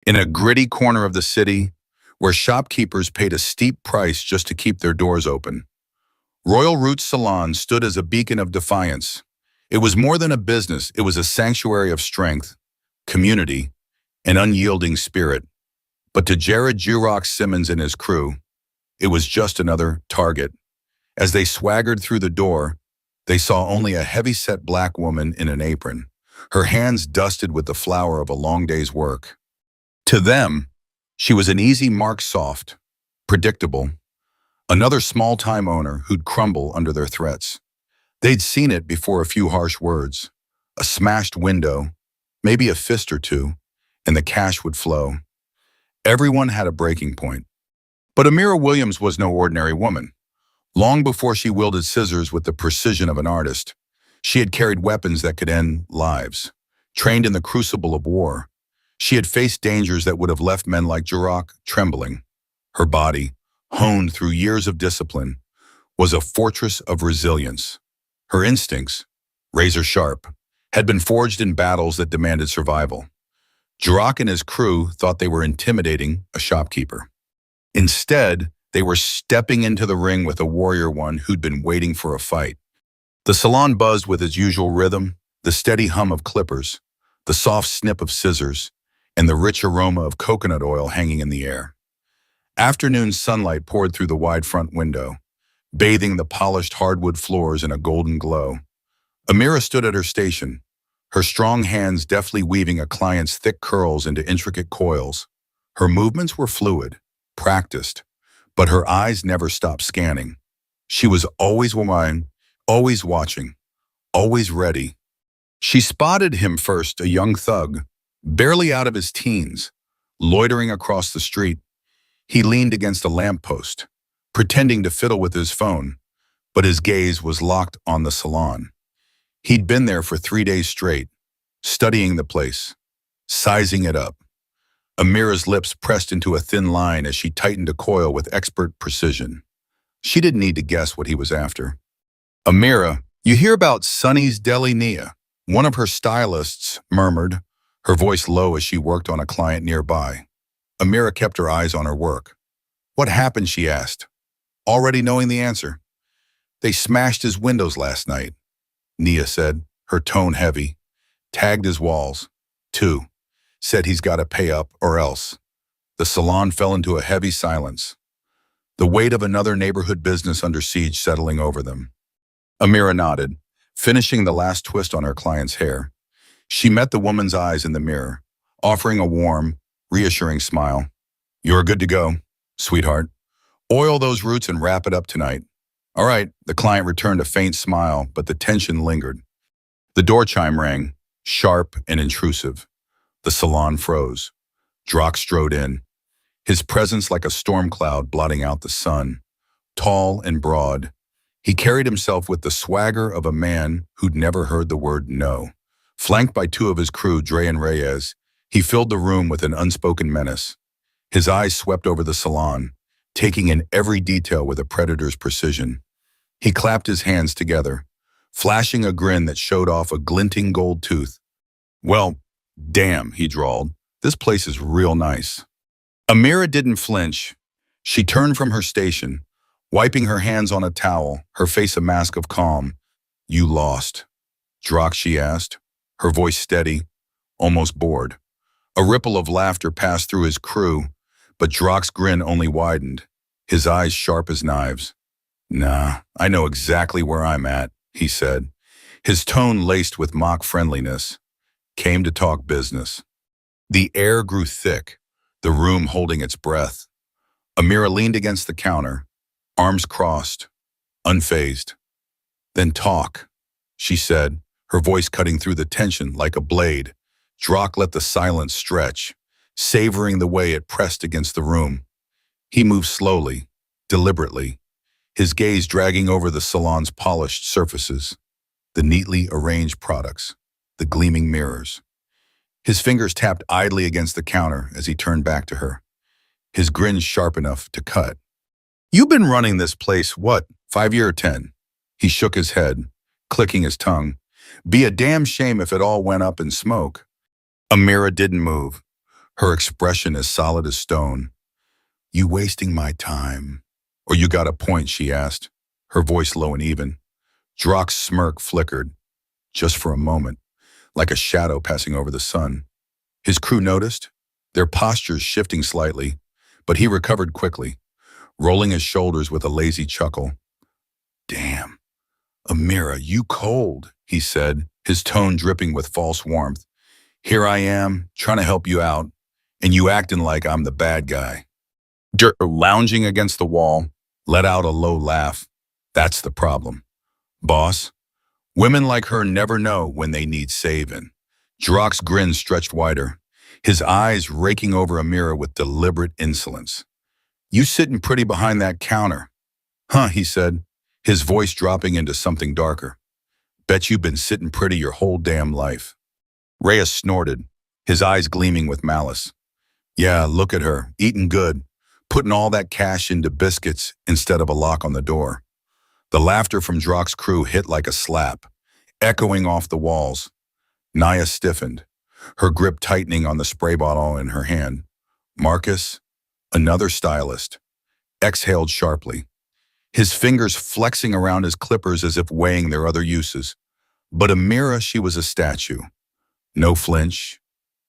In a gritty corner of the city, where shopkeepers paid a steep price just to keep their doors open, Royal Roots Salon stood as a beacon of defiance. It was more than a business, it was a sanctuary of strength, community, and unyielding spirit. But to Jared Jurox Simmons and his crew, it was just another target. As they swaggered through the door, they saw only a heavy-set black woman in an apron, her hands dusted with the flour of a long day's work. To them, she was an easy mark, soft, predictable, another small-time owner who'd crumble under their threats. They'd seen it before, a few harsh words, a smashed window, maybe a fist or two, and the cash would flow. Everyone had a breaking point. But Amira Williams was no ordinary woman. Long before she wielded scissors with the precision of an artist, she had carried weapons that could end lives. Trained in the crucible of war, she had faced dangers that would have left men like Jurox trembling. Her body, honed through years of discipline, was a fortress of resilience. Her instincts, razor sharp, had been forged in battles that demanded survival. Jurox and his crew thought they were intimidating a shopkeeper. Instead, they were stepping into the ring with a warrior, one who'd been waiting for a fight. The salon buzzed with its usual rhythm, the steady hum of clippers, the soft snip of scissors, and the rich aroma of coconut oil hanging in the air. Afternoon sunlight poured through the wide front window, bathing the polished hardwood floors in a golden glow. Amira stood at her station, her strong hands deftly weaving a client's thick curls into intricate coils. Her movements were fluid, practiced, but her eyes never stopped scanning. She was always wine, always watching, always ready. She spotted him first, a young thug, barely out of his teens, loitering across the street. He leaned against a lamppost, pretending to fiddle with his phone, but his gaze was locked on the salon. He'd been there for 3 days straight, studying the place, sizing it up. Amira's lips pressed into a thin line as she tightened a coil with expert precision. She didn't need to guess what he was after. "Amira, you hear about Sonny's Deli Nia?" one of her stylists murmured, her voice low as she worked on a client nearby. Amira kept her eyes on her work. "What happened?" she asked, already knowing the answer. "They smashed his windows last night," Nia said, her tone heavy. "Tagged his walls, too. Said he's got to pay up or else." The salon fell into a heavy silence, the weight of another neighborhood business under siege settling over them. Amira nodded, finishing the last twist on her client's hair. She met the woman's eyes in the mirror, offering a warm, reassuring smile. "You're good to go, sweetheart. Oil those roots and wrap it up tonight." "All right," the client returned a faint smile, but the tension lingered. The door chime rang, sharp and intrusive. The salon froze. Jurox strode in, his presence like a storm cloud blotting out the sun. Tall and broad, he carried himself with the swagger of a man who'd never heard the word no. Flanked by two of his crew, Dre and Reyes, he filled the room with an unspoken menace. His eyes swept over the salon, taking in every detail with a predator's precision. He clapped his hands together, flashing a grin that showed off a glinting gold tooth. "Well, damn," he drawled. "This place is real nice." Amira didn't flinch. She turned from her station, wiping her hands on a towel, her face a mask of calm. "You lost, Jurox?" she asked, her voice steady, almost bored. A ripple of laughter passed through his crew, but Jurox's grin only widened, his eyes sharp as knives. "Nah, I know exactly where I'm at," he said, his tone laced with mock friendliness. "Came to talk business." The air grew thick, the room holding its breath. Amira leaned against the counter, arms crossed, unfazed. "Then talk," she said, her voice cutting through the tension like a blade. Jurox let the silence stretch, savoring the way it pressed against the room. He moved slowly, deliberately, his gaze dragging over the salon's polished surfaces, the neatly arranged products, the gleaming mirrors. His fingers tapped idly against the counter as he turned back to her, his grin sharp enough to cut. "You've been running this place, what, 5 years or 10? He shook his head, clicking his tongue. "Be a damn shame if it all went up in smoke." Amira didn't move, her expression as solid as stone. You wasting my time? Or you got a point, she asked, her voice low and even. Drock's smirk flickered, just for a moment, like a shadow passing over the sun. His crew noticed, their postures shifting slightly, but he recovered quickly, rolling his shoulders with a lazy chuckle. Damn, Amira, you cold, he said, his tone dripping with false warmth. Here I am, trying to help you out, and you acting like I'm the bad guy. Lounging against the wall, let out a low laugh. That's the problem. Boss, women like her never know when they need saving. Drock's grin stretched wider, his eyes raking over Amira with deliberate insolence. You sitting pretty behind that counter. Huh, he said, his voice dropping into something darker. Bet you've been sitting pretty your whole damn life. Reyes snorted, his eyes gleaming with malice. Yeah, look at her, eating good, putting all that cash into biscuits instead of a lock on the door. The laughter from Drock's crew hit like a slap, echoing off the walls. Naya stiffened, her grip tightening on the spray bottle in her hand. Marcus, another stylist, exhaled sharply, his fingers flexing around his clippers as if weighing their other uses. But Amira, she was a statue. No flinch,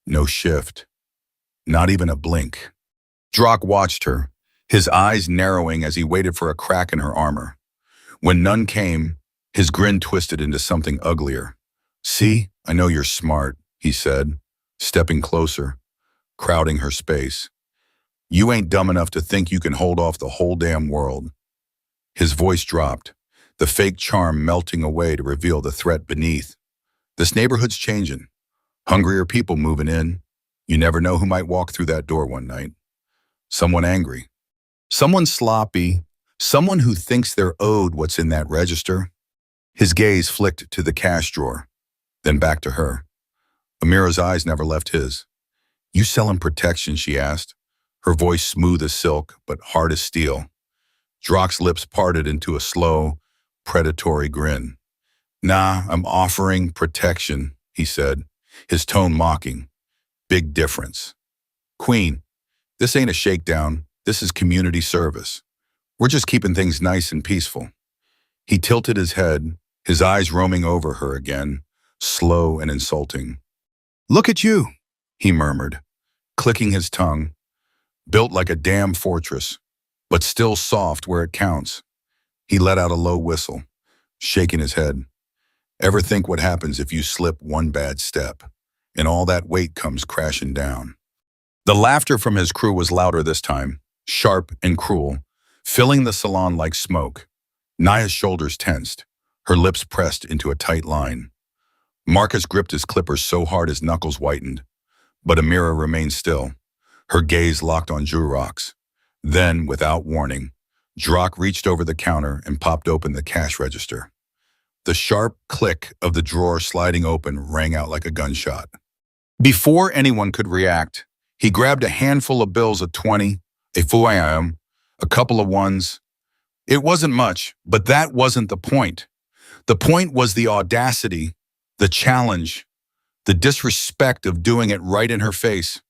no shift, not even a blink. Drock watched her, his eyes narrowing as he waited for a crack in her armor. When none came, his grin twisted into something uglier. See, I know you're smart, he said, stepping closer, crowding her space. You ain't dumb enough to think you can hold off the whole damn world. His voice dropped, the fake charm melting away to reveal the threat beneath. This neighborhood's changing. Hungrier people moving in. You never know who might walk through that door one night. Someone angry. Someone sloppy. Someone who thinks they're owed what's in that register. His gaze flicked to the cash drawer, then back to her. Amira's eyes never left his. You selling protection, she asked, her voice smooth as silk but hard as steel. Drock's lips parted into a slow, predatory grin. Nah, I'm offering protection, he said, his tone mocking. Big difference. Queen, this ain't a shakedown. This is community service. We're just keeping things nice and peaceful. He tilted his head, his eyes roaming over her again, slow and insulting. Look at you, he murmured, clicking his tongue. Built like a damn fortress, but still soft where it counts. He let out a low whistle, shaking his head. Ever think what happens if you slip one bad step, and all that weight comes crashing down? The laughter from his crew was louder this time, sharp and cruel, filling the salon like smoke. Naya's shoulders tensed, her lips pressed into a tight line. Marcus gripped his clippers so hard his knuckles whitened, but Amira remained still, her gaze locked on Drock's. Then, without warning, Drock reached over the counter and popped open the cash register. The sharp click of the drawer sliding open rang out like a gunshot. Before anyone could react, he grabbed a handful of bills of 20, a fouillon, a couple of ones. It wasn't much, but that wasn't the point. The point was the audacity, the challenge, the disrespect of doing it right in her face.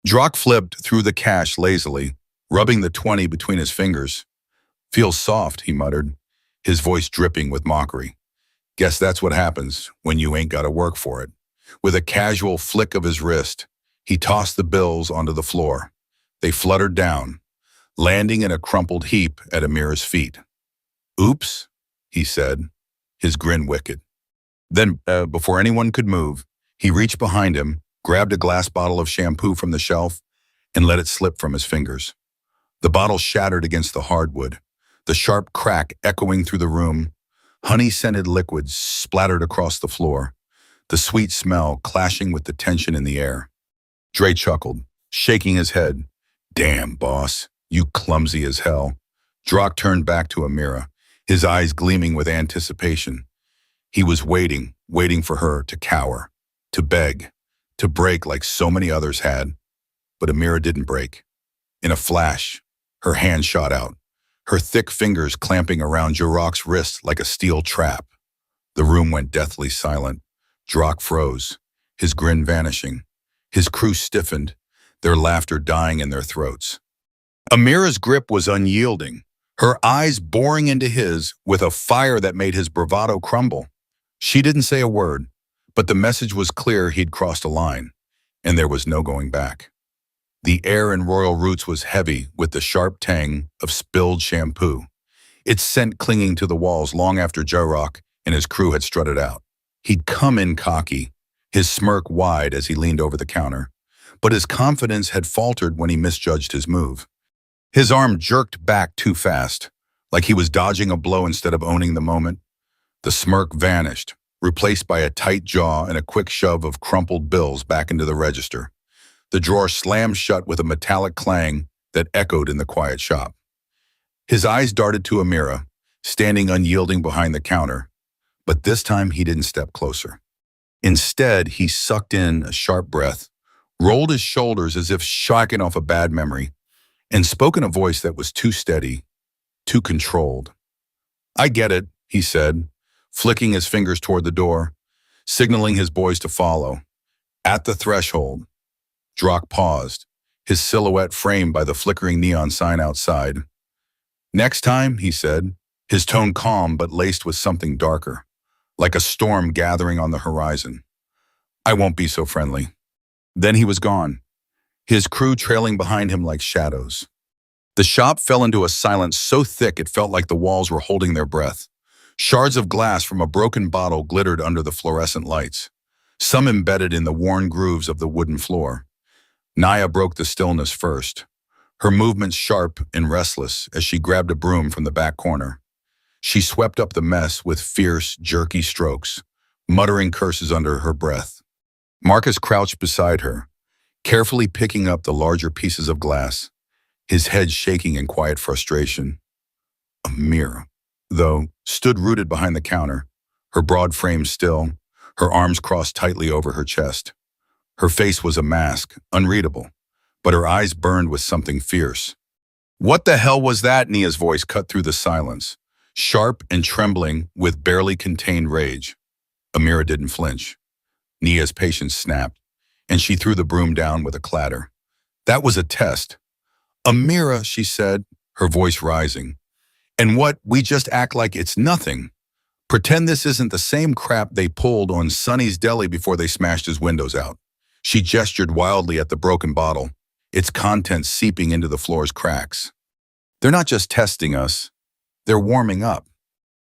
Drock flipped through the cash lazily, rubbing the 20 between his fingers. Feels soft, he muttered, his voice dripping with mockery. Guess that's what happens when you ain't got to work for it. With a casual flick of his wrist, he tossed the bills onto the floor. They fluttered down, landing in a crumpled heap at Amira's feet. Oops, he said, his grin wicked. Then, before anyone could move, he reached behind him, grabbed a glass bottle of shampoo from the shelf, and let it slip from his fingers. The bottle shattered against the hardwood, the sharp crack echoing through the room. Honey-scented liquids splattered across the floor, the sweet smell clashing with the tension in the air. Dre chuckled, shaking his head. Damn, boss, you clumsy as hell. Drock turned back to Amira, his eyes gleaming with anticipation. He was waiting for her to cower, to beg, to break like so many others had. But Amira didn't break. In a flash, her hand shot out, her thick fingers clamping around Drock's wrist like a steel trap. The room went deathly silent. Drock froze, his grin vanishing. His crew stiffened, their laughter dying in their throats. Amira's grip was unyielding, her eyes boring into his with a fire that made his bravado crumble. She didn't say a word, but the message was clear he'd crossed a line, and there was no going back. The air in Royal Roots was heavy with the sharp tang of spilled shampoo, its scent clinging to the walls long after J-Rock and his crew had strutted out. He'd come in cocky, his smirk wide as he leaned over the counter, but his confidence had faltered when he misjudged his move. His arm jerked back too fast, like he was dodging a blow instead of owning the moment. The smirk vanished, replaced by a tight jaw and a quick shove of crumpled bills back into the register. The drawer slammed shut with a metallic clang that echoed in the quiet shop. His eyes darted to Amira, standing unyielding behind the counter, but this time he didn't step closer. Instead, he sucked in a sharp breath, rolled his shoulders as if shaking off a bad memory, and spoke in a voice that was too steady, too controlled. "I get it," he said, flicking his fingers toward the door, signaling his boys to follow. At the threshold, Drock paused, his silhouette framed by the flickering neon sign outside. "Next time," he said, his tone calm but laced with something darker, like a storm gathering on the horizon. "I won't be so friendly." Then he was gone, his crew trailing behind him like shadows. The shop fell into a silence so thick it felt like the walls were holding their breath. Shards of glass from a broken bottle glittered under the fluorescent lights, some embedded in the worn grooves of the wooden floor. Naya broke the stillness first, her movements sharp and restless as she grabbed a broom from the back corner. She swept up the mess with fierce, jerky strokes, muttering curses under her breath. Marcus crouched beside her, carefully picking up the larger pieces of glass, his head shaking in quiet frustration. Amira, though, stood rooted behind the counter, her broad frame still, her arms crossed tightly over her chest. Her face was a mask, unreadable, but her eyes burned with something fierce. "What the hell was that?" Nia's voice cut through the silence, sharp and trembling with barely contained rage. Amira didn't flinch. Nia's patience snapped, and she threw the broom down with a clatter. "That was a test." "Amira," she said, her voice rising. "And what, we just act like it's nothing? Pretend this isn't the same crap they pulled on Sonny's Deli before they smashed his windows out." She gestured wildly at the broken bottle, its contents seeping into the floor's cracks. "They're not just testing us, they're warming up."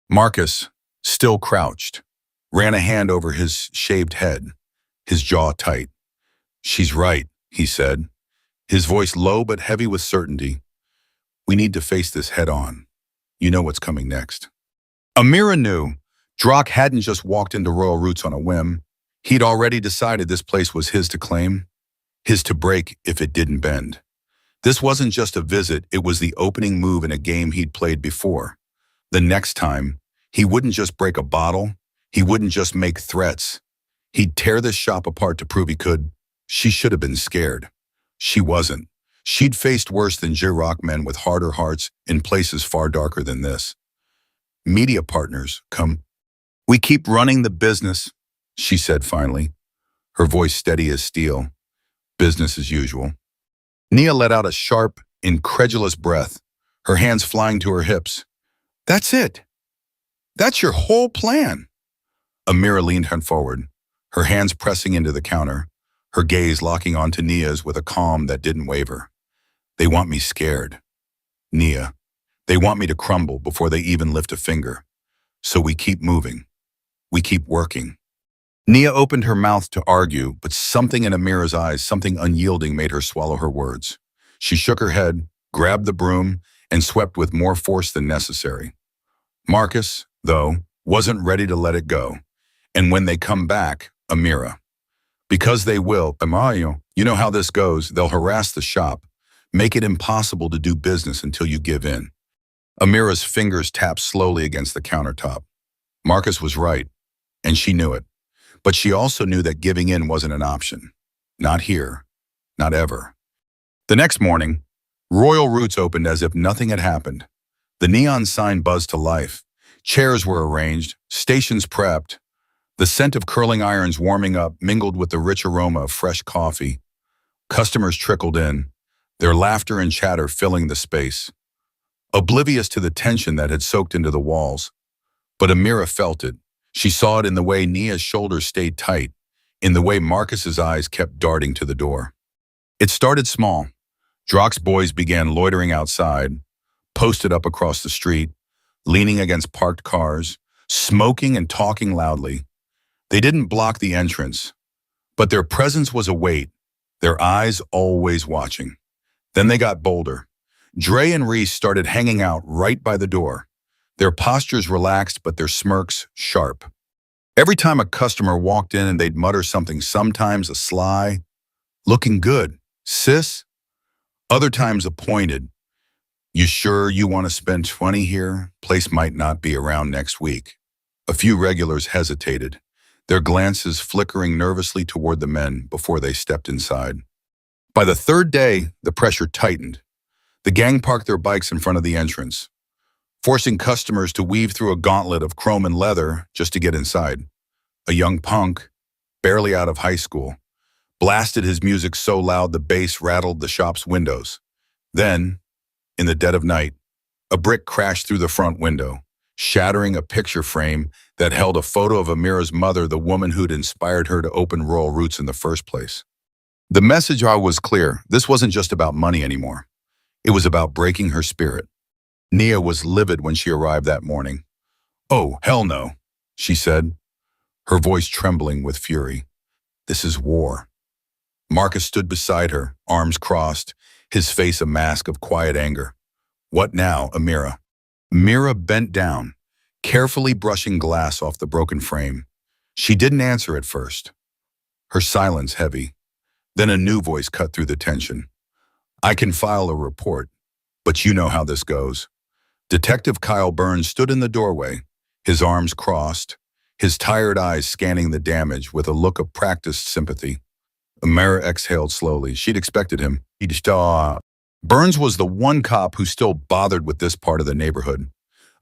Marcus, still crouched, ran a hand over his shaved head, his jaw tight. "She's right," he said, his voice low but heavy with certainty. "We need to face this head on. You know what's coming next." Amira knew Drock hadn't just walked into Royal Roots on a whim. He'd already decided this place was his to claim, his to break if it didn't bend. This wasn't just a visit, it was the opening move in a game he'd played before. The next time, he wouldn't just break a bottle, he wouldn't just make threats. He'd tear this shop apart to prove he could. She should have been scared. She wasn't. She'd faced worse than J-Rock men with harder hearts in places far darker than this. "Media partners, come." "We keep running the business," she said finally, her voice steady as steel. "Business as usual." Nia let out a sharp, incredulous breath, her hands flying to her hips. "That's it? That's your whole plan?" Amira leaned forward, her hands pressing into the counter, her gaze locking onto Nia's with a calm that didn't waver. "They want me scared. Nia, they want me to crumble before they even lift a finger. So we keep moving. We keep working." Nia opened her mouth to argue, but something in Amira's eyes, something unyielding, made her swallow her words. She shook her head, grabbed the broom, and swept with more force than necessary. Marcus, though, wasn't ready to let it go. And when they come back, Amira. Because they will, Amayo, you know how this goes, they'll harass the shop, make it impossible to do business until you give in. Amira's fingers tapped slowly against the countertop. Marcus was right, and she knew it. But she also knew that giving in wasn't an option. Not here. Not ever. The next morning, Royal Roots opened as if nothing had happened. The neon sign buzzed to life. Chairs were arranged, stations prepped. The scent of curling irons warming up mingled with the rich aroma of fresh coffee. Customers trickled in, their laughter and chatter filling the space, oblivious to the tension that had soaked into the walls. But Amira felt it. She saw it in the way Nia's shoulders stayed tight, in the way Marcus's eyes kept darting to the door. It started small. Drock's boys began loitering outside, posted up across the street, leaning against parked cars, smoking and talking loudly. They didn't block the entrance, but their presence was a weight, their eyes always watching. Then they got bolder. Dre and Reese started hanging out right by the door, their postures relaxed but their smirks sharp. Every time a customer walked in and they'd mutter something, sometimes a sly, "Looking good, sis?" Other times a pointed, "You sure you want to spend 20 here? Place might not be around next week." A few regulars hesitated, their glances flickering nervously toward the men before they stepped inside. By the third day, the pressure tightened. The gang parked their bikes in front of the entrance, forcing customers to weave through a gauntlet of chrome and leather just to get inside. A young punk, barely out of high school, blasted his music so loud the bass rattled the shop's windows. Then, in the dead of night, a brick crashed through the front window, shattering a picture frame that held a photo of Amira's mother, the woman who'd inspired her to open Royal Roots in the first place. The message was clear. This wasn't just about money anymore. It was about breaking her spirit. Nia was livid when she arrived that morning. "Oh, hell no," she said, her voice trembling with fury. "This is war." Marcus stood beside her, arms crossed, his face a mask of quiet anger. "What now, Amira?" Amira bent down, carefully brushing glass off the broken frame. She didn't answer at first, her silence heavy. Then a new voice cut through the tension. "I can file a report, but you know how this goes." Detective Kyle Burns stood in the doorway, his arms crossed, his tired eyes scanning the damage with a look of practiced sympathy. Amira exhaled slowly. She'd expected him. Burns was the one cop who still bothered with this part of the neighborhood,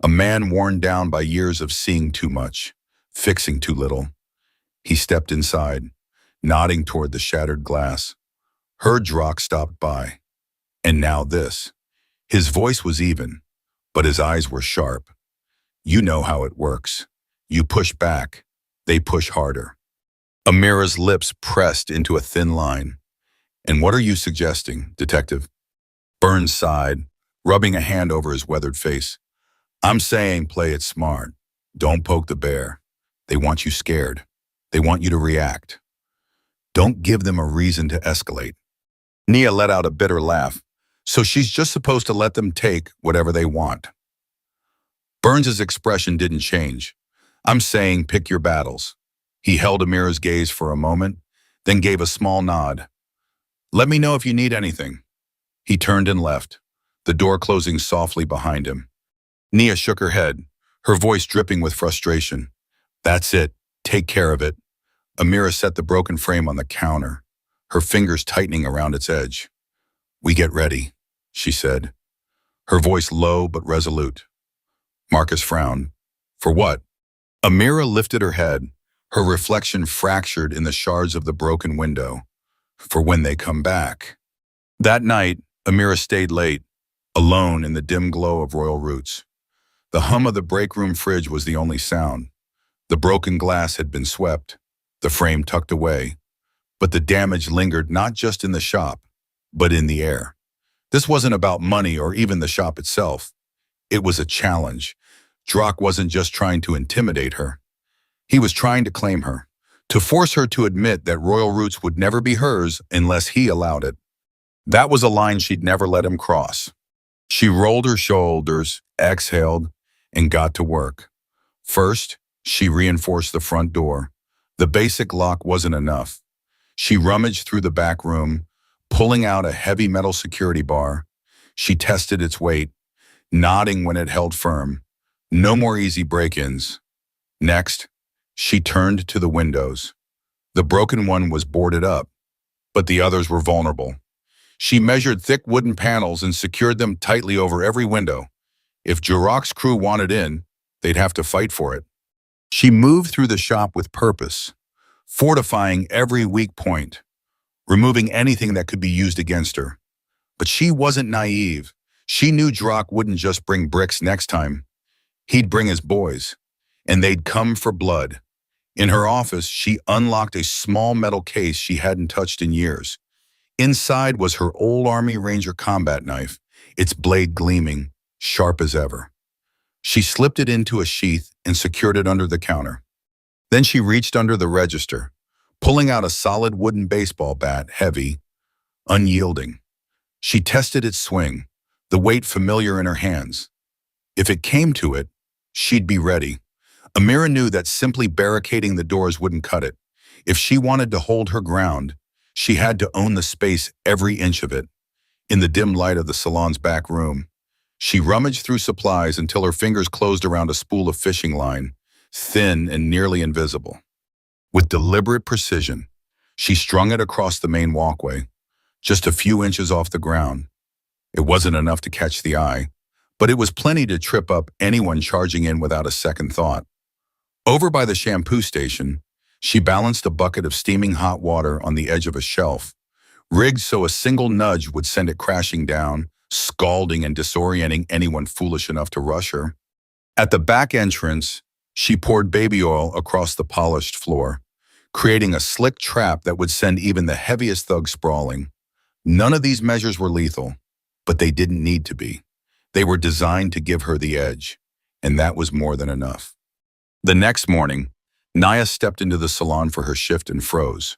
a man worn down by years of seeing too much, fixing too little. He stepped inside, nodding toward the shattered glass. Heard Drock stopped by. And now this. His voice was even, but his eyes were sharp. "You know how it works. You push back, they push harder." Amira's lips pressed into a thin line. "And what are you suggesting, Detective?" Burns sighed, rubbing a hand over his weathered face. "I'm saying play it smart. Don't poke the bear. They want you scared. They want you to react. Don't give them a reason to escalate." Nia let out a bitter laugh. "So she's just supposed to let them take whatever they want." Burns's expression didn't change. "I'm saying pick your battles." He held Amira's gaze for a moment, then gave a small nod. "Let me know if you need anything." He turned and left, the door closing softly behind him. Nia shook her head, her voice dripping with frustration. "That's it. Take care of it." Amira set the broken frame on the counter, her fingers tightening around its edge. "We get ready," she said, her voice low but resolute. Marcus frowned. "For what?" Amira lifted her head, her reflection fractured in the shards of the broken window. "For when they come back." That night, Amira stayed late, alone in the dim glow of Royal Roots. The hum of the break room fridge was the only sound. The broken glass had been swept, the frame tucked away, but the damage lingered not just in the shop, but in the air. This wasn't about money or even the shop itself. It was a challenge. Drock wasn't just trying to intimidate her. He was trying to claim her, to force her to admit that Royal Roots would never be hers unless he allowed it. That was a line she'd never let him cross. She rolled her shoulders, exhaled, and got to work. First, she reinforced the front door. The basic lock wasn't enough. She rummaged through the back room, pulling out a heavy metal security bar. She tested its weight, nodding when it held firm. No more easy break-ins. Next, she turned to the windows. The broken one was boarded up, but the others were vulnerable. She measured thick wooden panels and secured them tightly over every window. If Drock's crew wanted in, they'd have to fight for it. She moved through the shop with purpose, fortifying every weak point. removing anything that could be used against her. But she wasn't naive. She knew Drock wouldn't just bring bricks next time. He'd bring his boys, and they'd come for blood. In her office, she unlocked a small metal case she hadn't touched in years. Inside was her old Army Ranger combat knife, its blade gleaming, sharp as ever. She slipped it into a sheath and secured it under the counter. Then she reached under the register, pulling out a solid wooden baseball bat, heavy, unyielding. She tested its swing, the weight familiar in her hands. If it came to it, she'd be ready. Amira knew that simply barricading the doors wouldn't cut it. If she wanted to hold her ground, she had to own the space, every inch of it. In the dim light of the salon's back room, she rummaged through supplies until her fingers closed around a spool of fishing line, thin and nearly invisible. With deliberate precision, she strung it across the main walkway, just a few inches off the ground. It wasn't enough to catch the eye, but it was plenty to trip up anyone charging in without a second thought. Over by the shampoo station, she balanced a bucket of steaming hot water on the edge of a shelf, rigged so a single nudge would send it crashing down, scalding and disorienting anyone foolish enough to rush her. At the back entrance, she poured baby oil across the polished floor, creating a slick trap that would send even the heaviest thug sprawling. None of these measures were lethal, but they didn't need to be. They were designed to give her the edge, and that was more than enough. The next morning, Naya stepped into the salon for her shift and froze,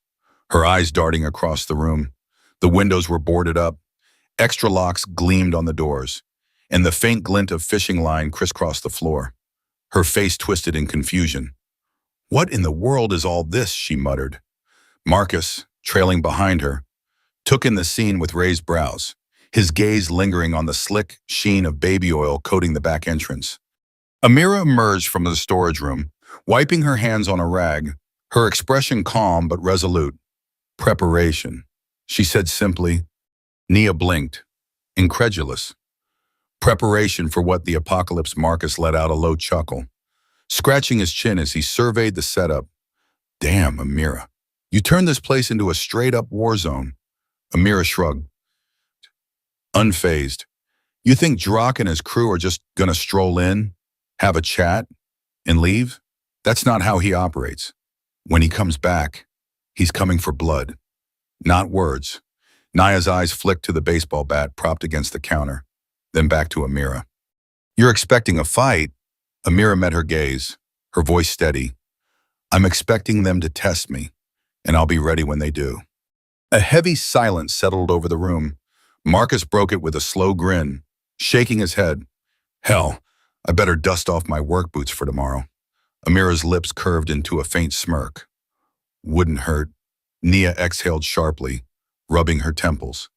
her eyes darting across the room. The windows were boarded up, extra locks gleamed on the doors, and the faint glint of fishing line crisscrossed the floor. Her face twisted in confusion. "What in the world is all this?" she muttered. Marcus, trailing behind her, took in the scene with raised brows, his gaze lingering on the slick sheen of baby oil coating the back entrance. Amira emerged from the storage room, wiping her hands on a rag, her expression calm but resolute. "Preparation," she said simply. Nia blinked, incredulous. Preparation for what? The apocalypse? Marcus let out a low chuckle, scratching his chin as he surveyed the setup. "Damn, Amira, you turned this place into a straight-up war zone." Amira shrugged, unfazed. "You think Drock and his crew are just gonna stroll in, have a chat, and leave? That's not how he operates. When he comes back, he's coming for blood, not words." Naya's eyes flicked to the baseball bat propped against the counter, then back to Amira. "You're expecting a fight?" Amira met her gaze, her voice steady. "I'm expecting them to test me, and I'll be ready when they do." A heavy silence settled over the room. Marcus broke it with a slow grin, shaking his head. "Hell, I better dust off my work boots for tomorrow." Amira's lips curved into a faint smirk. "Wouldn't hurt." Nia exhaled sharply, rubbing her temples.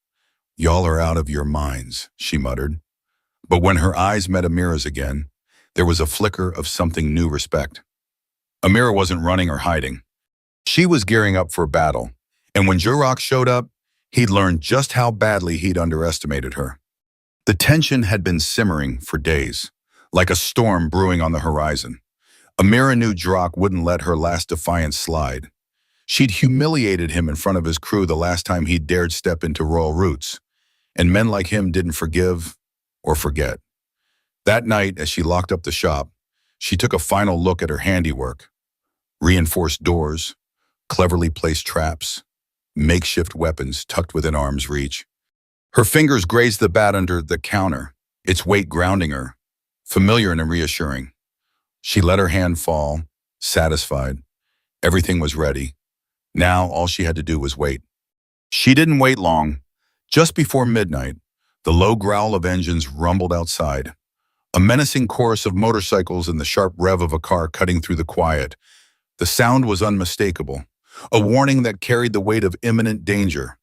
"Y'all are out of your minds," she muttered. But when her eyes met Amira's again, there was a flicker of something new: respect. Amira wasn't running or hiding. She was gearing up for battle, and when Jurok showed up, he'd learned just how badly he'd underestimated her. The tension had been simmering for days, like a storm brewing on the horizon. Amira knew Jurok wouldn't let her last defiance slide. She'd humiliated him in front of his crew the last time he'd dared step into Royal Roots, and men like him didn't forgive or forget. That night, as she locked up the shop, she took a final look at her handiwork. Reinforced doors, cleverly placed traps, makeshift weapons tucked within arm's reach. Her fingers grazed the bat under the counter, its weight grounding her, familiar and reassuring. She let her hand fall, satisfied. Everything was ready. Now all she had to do was wait. She didn't wait long. Just before midnight, the low growl of engines rumbled outside. A menacing chorus of motorcycles and the sharp rev of a car cutting through the quiet. The sound was unmistakable, a warning that carried the weight of imminent danger.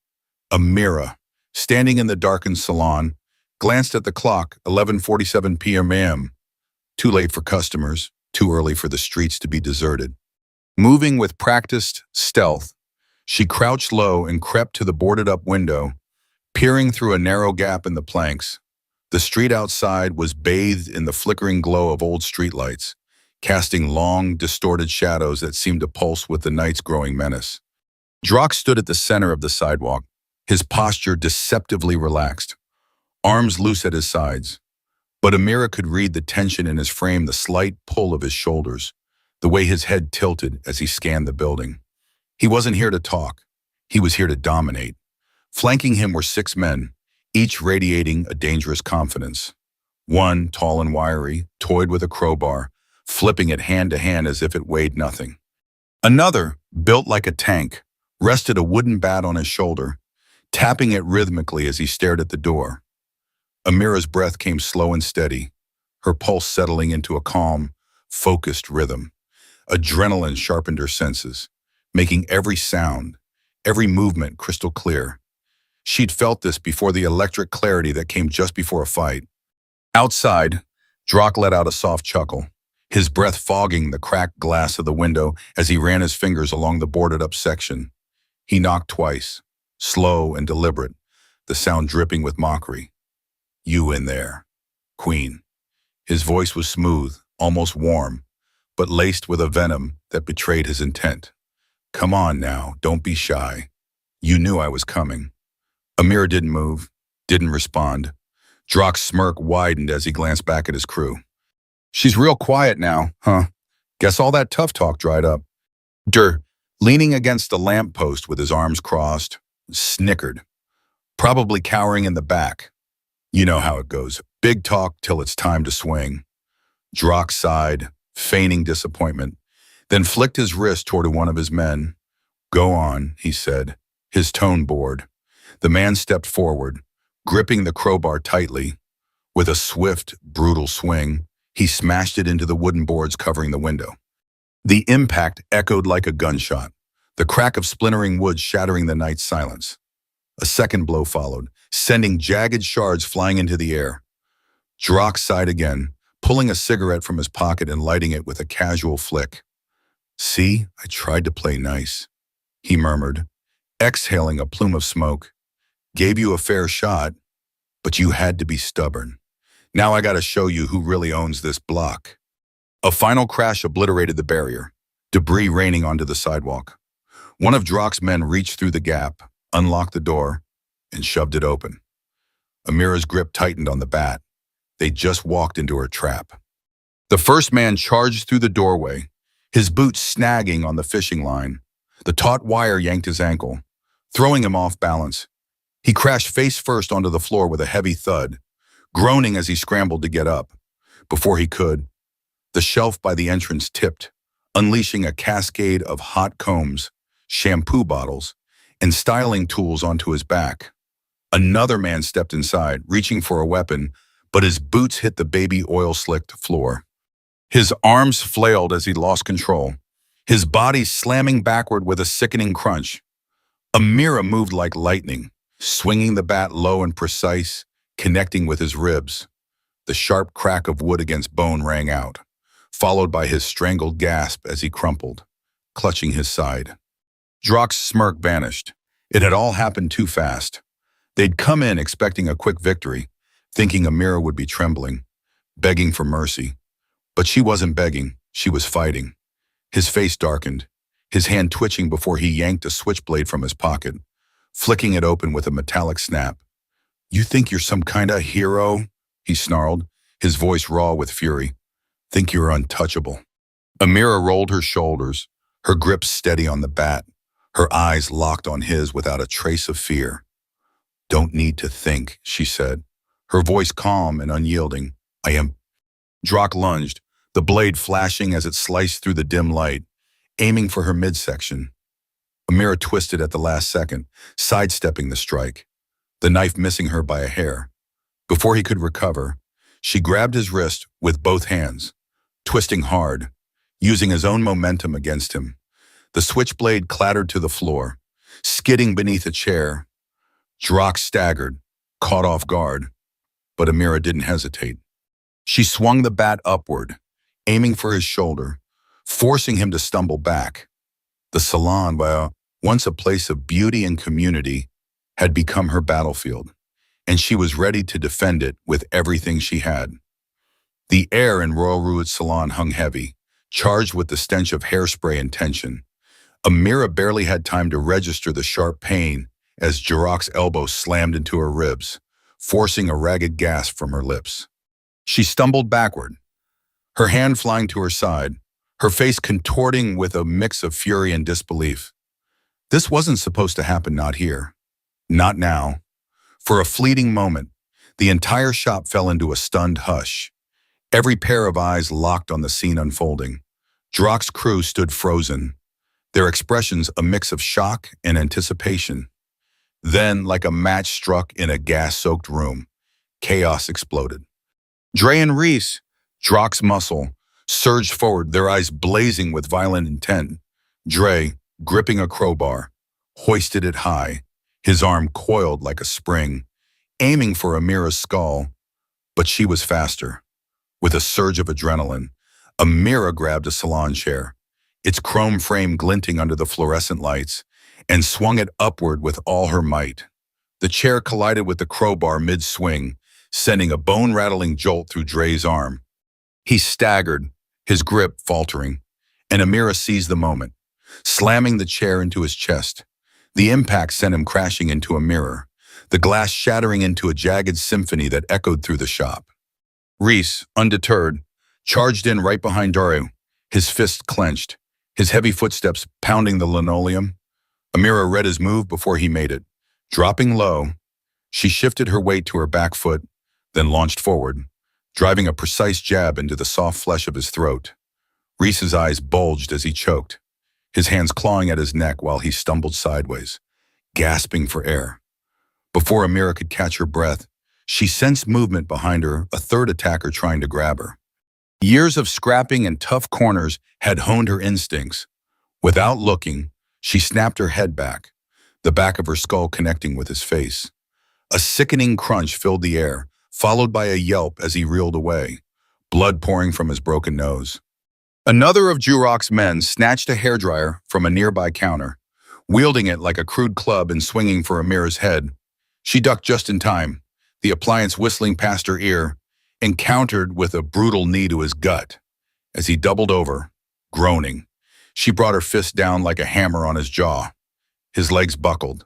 Amira, standing in the darkened salon, glanced at the clock, 11:47 p.m. Too late for customers, too early for the streets to be deserted. Moving with practiced stealth, she crouched low and crept to the boarded-up window, peering through a narrow gap in the planks. The street outside was bathed in the flickering glow of old streetlights, casting long, distorted shadows that seemed to pulse with the night's growing menace. Drock stood at the center of the sidewalk, his posture deceptively relaxed, arms loose at his sides. But Amira could read the tension in his frame, the slight pull of his shoulders, the way his head tilted as he scanned the building. He wasn't here to talk. He was here to dominate. Flanking him were 6 men, each radiating a dangerous confidence. One, tall and wiry, toyed with a crowbar, flipping it hand to hand as if it weighed nothing. Another, built like a tank, rested a wooden bat on his shoulder, tapping it rhythmically as he stared at the door. Amira's breath came slow and steady, her pulse settling into a calm, focused rhythm. Adrenaline sharpened her senses, making every sound, every movement crystal clear. She'd felt this before, the electric clarity that came just before a fight. Outside, Drock let out a soft chuckle, his breath fogging the cracked glass of the window as he ran his fingers along the boarded-up section. He knocked twice, slow and deliberate, the sound dripping with mockery. "You in there, Queen." His voice was smooth, almost warm, but laced with a venom that betrayed his intent. "Come on now, don't be shy. You knew I was coming." Amira didn't move, didn't respond. Drock's smirk widened as he glanced back at his crew. "She's real quiet now, huh? Guess all that tough talk dried up." Leaning against a lamppost with his arms crossed, snickered, probably cowering in the back. You know how it goes. Big talk till it's time to swing. Drock sighed, feigning disappointment, then flicked his wrist toward one of his men. "Go on," he said, his tone bored. The man stepped forward, gripping the crowbar tightly. With a swift, brutal swing, he smashed it into the wooden boards covering the window. The impact echoed like a gunshot, the crack of splintering wood shattering the night's silence. A second blow followed, sending jagged shards flying into the air. Drock sighed again, pulling a cigarette from his pocket and lighting it with a casual flick. "See, I tried to play nice," he murmured, exhaling a plume of smoke. "Gave you a fair shot, but you had to be stubborn. Now I gotta show you who really owns this block." A final crash obliterated the barrier, debris raining onto the sidewalk. One of Drock's men reached through the gap, unlocked the door, and shoved it open. Amira's grip tightened on the bat. They'd just walked into her trap. The first man charged through the doorway, his boots snagging on the fishing line. The taut wire yanked his ankle, throwing him off balance. He crashed face first onto the floor with a heavy thud, groaning as he scrambled to get up. Before he could, the shelf by the entrance tipped, unleashing a cascade of hot combs, shampoo bottles, and styling tools onto his back. Another man stepped inside, reaching for a weapon, but his boots hit the baby oil-slicked floor. His arms flailed as he lost control, his body slamming backward with a sickening crunch. Amira moved like lightning, swinging the bat low and precise, connecting with his ribs. The sharp crack of wood against bone rang out, followed by his strangled gasp as he crumpled, clutching his side. Drock's smirk vanished. It had all happened too fast. They'd come in expecting a quick victory, thinking Amira would be trembling, begging for mercy. But she wasn't begging, she was fighting. His face darkened, his hand twitching before he yanked a switchblade from his pocket, flicking it open with a metallic snap. "You think you're some kind of hero?" he snarled, his voice raw with fury. "Think you're untouchable." Amira rolled her shoulders, her grip steady on the bat, her eyes locked on his without a trace of fear. "Don't need to think," she said, her voice calm and unyielding. "I am." Drock lunged, the blade flashing as it sliced through the dim light, aiming for her midsection. Amira twisted at the last second, sidestepping the strike, the knife missing her by a hair. Before he could recover, she grabbed his wrist with both hands, twisting hard, using his own momentum against him. The switchblade clattered to the floor, skidding beneath a chair. Drock staggered, caught off guard, but Amira didn't hesitate. She swung the bat upward, aiming for his shoulder, forcing him to stumble back. The salon, while once a place of beauty and community, had become her battlefield, and she was ready to defend it with everything she had. The air in Royal Root's salon hung heavy, charged with the stench of hairspray and tension. Amira barely had time to register the sharp pain as Jirok's elbow slammed into her ribs, forcing a ragged gasp from her lips. She stumbled backward, her hand flying to her side, her face contorting with a mix of fury and disbelief. This wasn't supposed to happen, not here. Not now. For a fleeting moment, the entire shop fell into a stunned hush. Every pair of eyes locked on the scene unfolding. Jirok's crew stood frozen, their expressions a mix of shock and anticipation. Then, like a match struck in a gas-soaked room, chaos exploded. Dre and Reese, Jirok's muscle, surged forward, their eyes blazing with violent intent. Dre, gripping a crowbar, hoisted it high, his arm coiled like a spring, aiming for Amira's skull. But she was faster. With a surge of adrenaline, Amira grabbed a salon chair, its chrome frame glinting under the fluorescent lights, and swung it upward with all her might. The chair collided with the crowbar mid-swing, sending a bone-rattling jolt through Dre's arm. He staggered, his grip faltering, and Amira seized the moment, slamming the chair into his chest. The impact sent him crashing into a mirror, the glass shattering into a jagged symphony that echoed through the shop. Reese, undeterred, charged in right behind Daru, his fists clenched, his heavy footsteps pounding the linoleum. Amira read his move before he made it. Dropping low, she shifted her weight to her back foot, then launched forward, driving a precise jab into the soft flesh of his throat. Reese's eyes bulged as he choked, his hands clawing at his neck while he stumbled sideways, gasping for air. Before Amira could catch her breath, she sensed movement behind her, a third attacker trying to grab her. Years of scrapping and tough corners had honed her instincts. Without looking, she snapped her head back, the back of her skull connecting with his face. A sickening crunch filled the air, followed by a yelp as he reeled away, blood pouring from his broken nose. Another of Jirok's men snatched a hairdryer from a nearby counter, wielding it like a crude club and swinging for Amira's head. She ducked just in time, the appliance whistling past her ear, and countered with a brutal knee to his gut. As he doubled over, groaning, she brought her fist down like a hammer on his jaw. His legs buckled,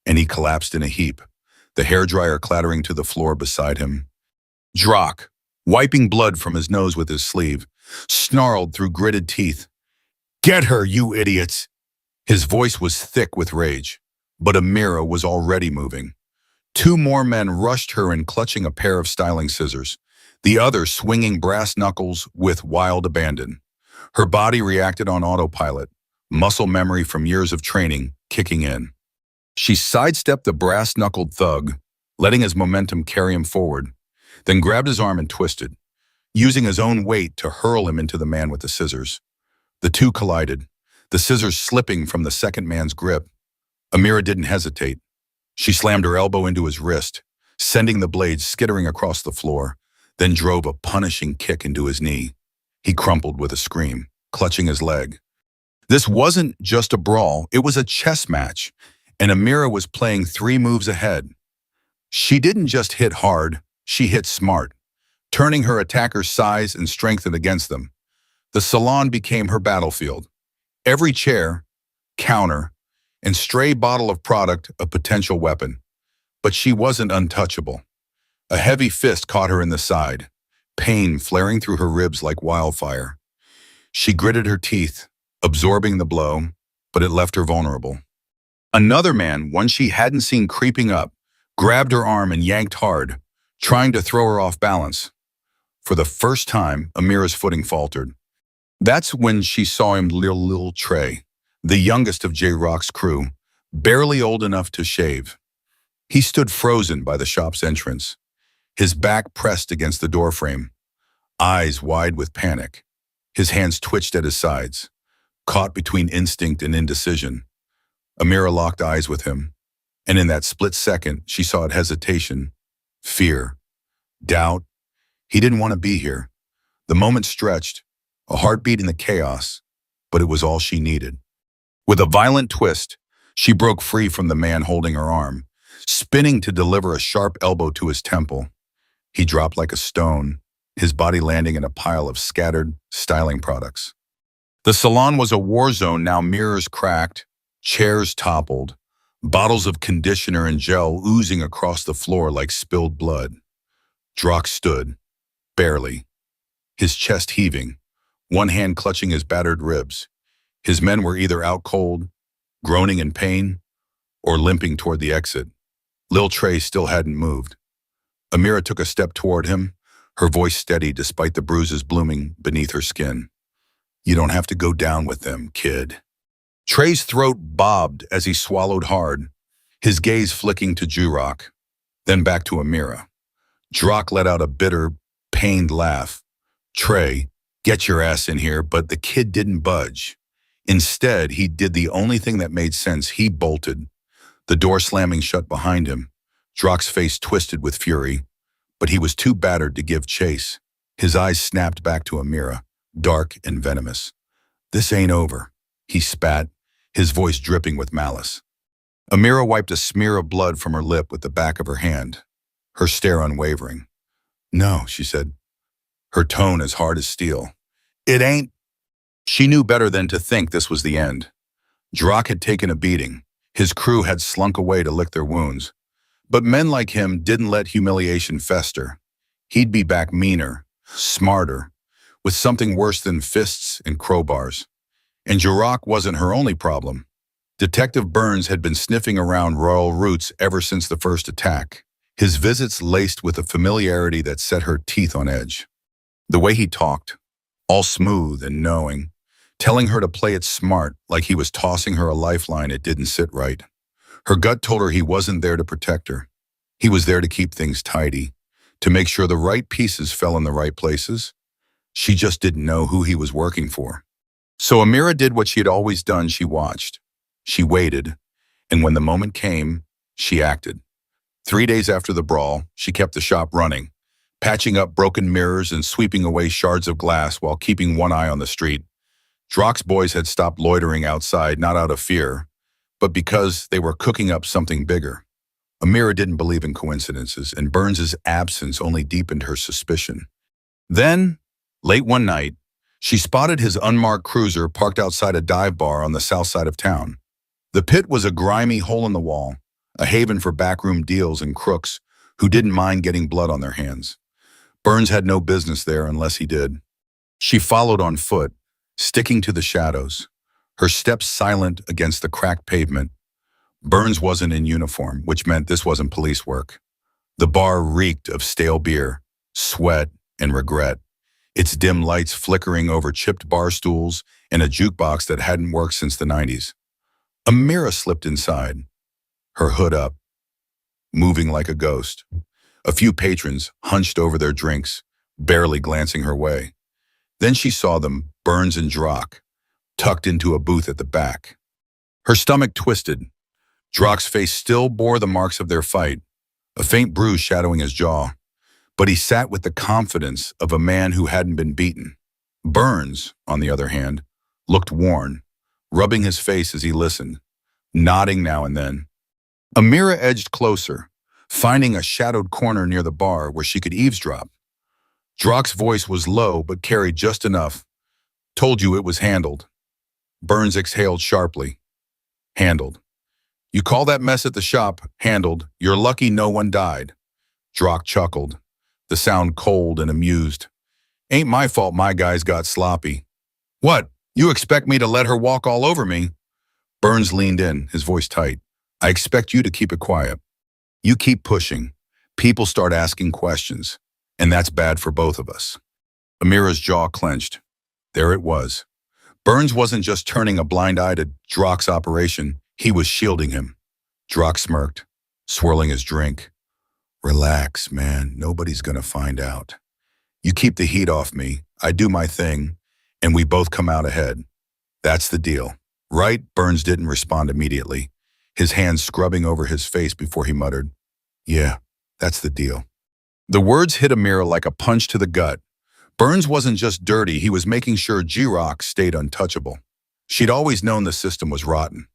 and he collapsed in a heap, the hairdryer clattering to the floor beside him. Jirok, wiping blood from his nose with his sleeve, snarled through gritted teeth. "Get her, you idiots!" His voice was thick with rage, but Amira was already moving. Two more men rushed her in, clutching a pair of styling scissors, the other swinging brass knuckles with wild abandon. Her body reacted on autopilot, muscle memory from years of training kicking in. She sidestepped the brass-knuckled thug, letting his momentum carry him forward, then grabbed his arm and twisted, using his own weight to hurl him into the man with the scissors. The two collided, the scissors slipping from the second man's grip. Amira didn't hesitate. She slammed her elbow into his wrist, sending the blade skittering across the floor, then drove a punishing kick into his knee. He crumpled with a scream, clutching his leg. This wasn't just a brawl, it was a chess match, and Amira was playing 3 moves ahead. She didn't just hit hard, she hit smart, turning her attackers' size and strength against them. The salon became her battlefield. Every chair, counter, and stray bottle of product a potential weapon. But she wasn't untouchable. A heavy fist caught her in the side, pain flaring through her ribs like wildfire. She gritted her teeth, absorbing the blow, but it left her vulnerable. Another man, one she hadn't seen creeping up, grabbed her arm and yanked hard, trying to throw her off balance. For the first time, Amira's footing faltered. That's when she saw him, little Trey, the youngest of J-Rock's crew, barely old enough to shave. He stood frozen by the shop's entrance, his back pressed against the doorframe, eyes wide with panic. His hands twitched at his sides, caught between instinct and indecision. Amira locked eyes with him, and in that split second, she saw hesitation, fear, doubt. He didn't want to be here. The moment stretched, a heartbeat in the chaos, but it was all she needed. With a violent twist, she broke free from the man holding her arm, spinning to deliver a sharp elbow to his temple. He dropped like a stone, his body landing in a pile of scattered styling products. The salon was a war zone now, mirrors cracked, chairs toppled, bottles of conditioner and gel oozing across the floor like spilled blood. Drock stood, barely, his chest heaving, one hand clutching his battered ribs. His men were either out cold, groaning in pain, or limping toward the exit. Lil Trey still hadn't moved. Amira took a step toward him, her voice steady despite the bruises blooming beneath her skin. "You don't have to go down with them, kid." Trey's throat bobbed as he swallowed hard, his gaze flicking to Drock, then back to Amira. Drock let out a bitter, pained laugh. "Trey, get your ass in here," but the kid didn't budge. Instead, he did the only thing that made sense. He bolted, the door slamming shut behind him. Drock's face twisted with fury, but he was too battered to give chase. His eyes snapped back to Amira, dark and venomous. "This ain't over," he spat, his voice dripping with malice. Amira wiped a smear of blood from her lip with the back of her hand, her stare unwavering. "No," she said, her tone as hard as steel. "It ain't." She knew better than to think this was the end. Drock had taken a beating. His crew had slunk away to lick their wounds. But men like him didn't let humiliation fester. He'd be back meaner, smarter, with something worse than fists and crowbars. And Drock wasn't her only problem. Detective Burns had been sniffing around Royal Roots ever since the first attack, his visits laced with a familiarity that set her teeth on edge. The way he talked, all smooth and knowing, telling her to play it smart like he was tossing her a lifeline, it didn't sit right. Her gut told her he wasn't there to protect her. He was there to keep things tidy, to make sure the right pieces fell in the right places. She just didn't know who he was working for. So Amira did what she had always done. She watched. She waited. And when the moment came, she acted. 3 days after the brawl, she kept the shop running, patching up broken mirrors and sweeping away shards of glass while keeping one eye on the street. Drock's boys had stopped loitering outside, not out of fear, but because they were cooking up something bigger. Amira didn't believe in coincidences, and Burns's absence only deepened her suspicion. Then, late one night, she spotted his unmarked cruiser parked outside a dive bar on the south side of town. The pit was a grimy hole in the wall, a haven for backroom deals and crooks who didn't mind getting blood on their hands. Burns had no business there unless he did. She followed on foot, sticking to the shadows, her steps silent against the cracked pavement. Burns wasn't in uniform, which meant this wasn't police work. The bar reeked of stale beer, sweat, and regret, its dim lights flickering over chipped bar stools and a jukebox that hadn't worked since the 90s. Amira slipped inside, her hood up, moving like a ghost. A few patrons hunched over their drinks, barely glancing her way. Then she saw them, Burns and Drock, tucked into a booth at the back. Her stomach twisted. Drock's face still bore the marks of their fight, a faint bruise shadowing his jaw, but he sat with the confidence of a man who hadn't been beaten. Burns, on the other hand, looked worn, rubbing his face as he listened, nodding now and then. Amira edged closer, finding a shadowed corner near the bar where she could eavesdrop. Drock's voice was low but carried just enough. "Told you it was handled." Burns exhaled sharply. "Handled. You call that mess at the shop handled. You're lucky no one died." Drock chuckled, the sound cold and amused. "Ain't my fault my guys got sloppy." "What, you expect me to let her walk all over me?" Burns leaned in, his voice tight. "I expect you to keep it quiet. You keep pushing. People start asking questions, and that's bad for both of us." Amira's jaw clenched. There it was. Burns wasn't just turning a blind eye to Drock's operation, he was shielding him. Drock smirked, swirling his drink. "Relax, man. Nobody's gonna find out. You keep the heat off me, I do my thing, and we both come out ahead. That's the deal. Right?" Burns didn't respond immediately, his hands scrubbing over his face before he muttered, "Yeah, that's the deal." The words hit Amira like a punch to the gut. Burns wasn't just dirty, he was making sure Drock stayed untouchable. She'd always known the system was rotten,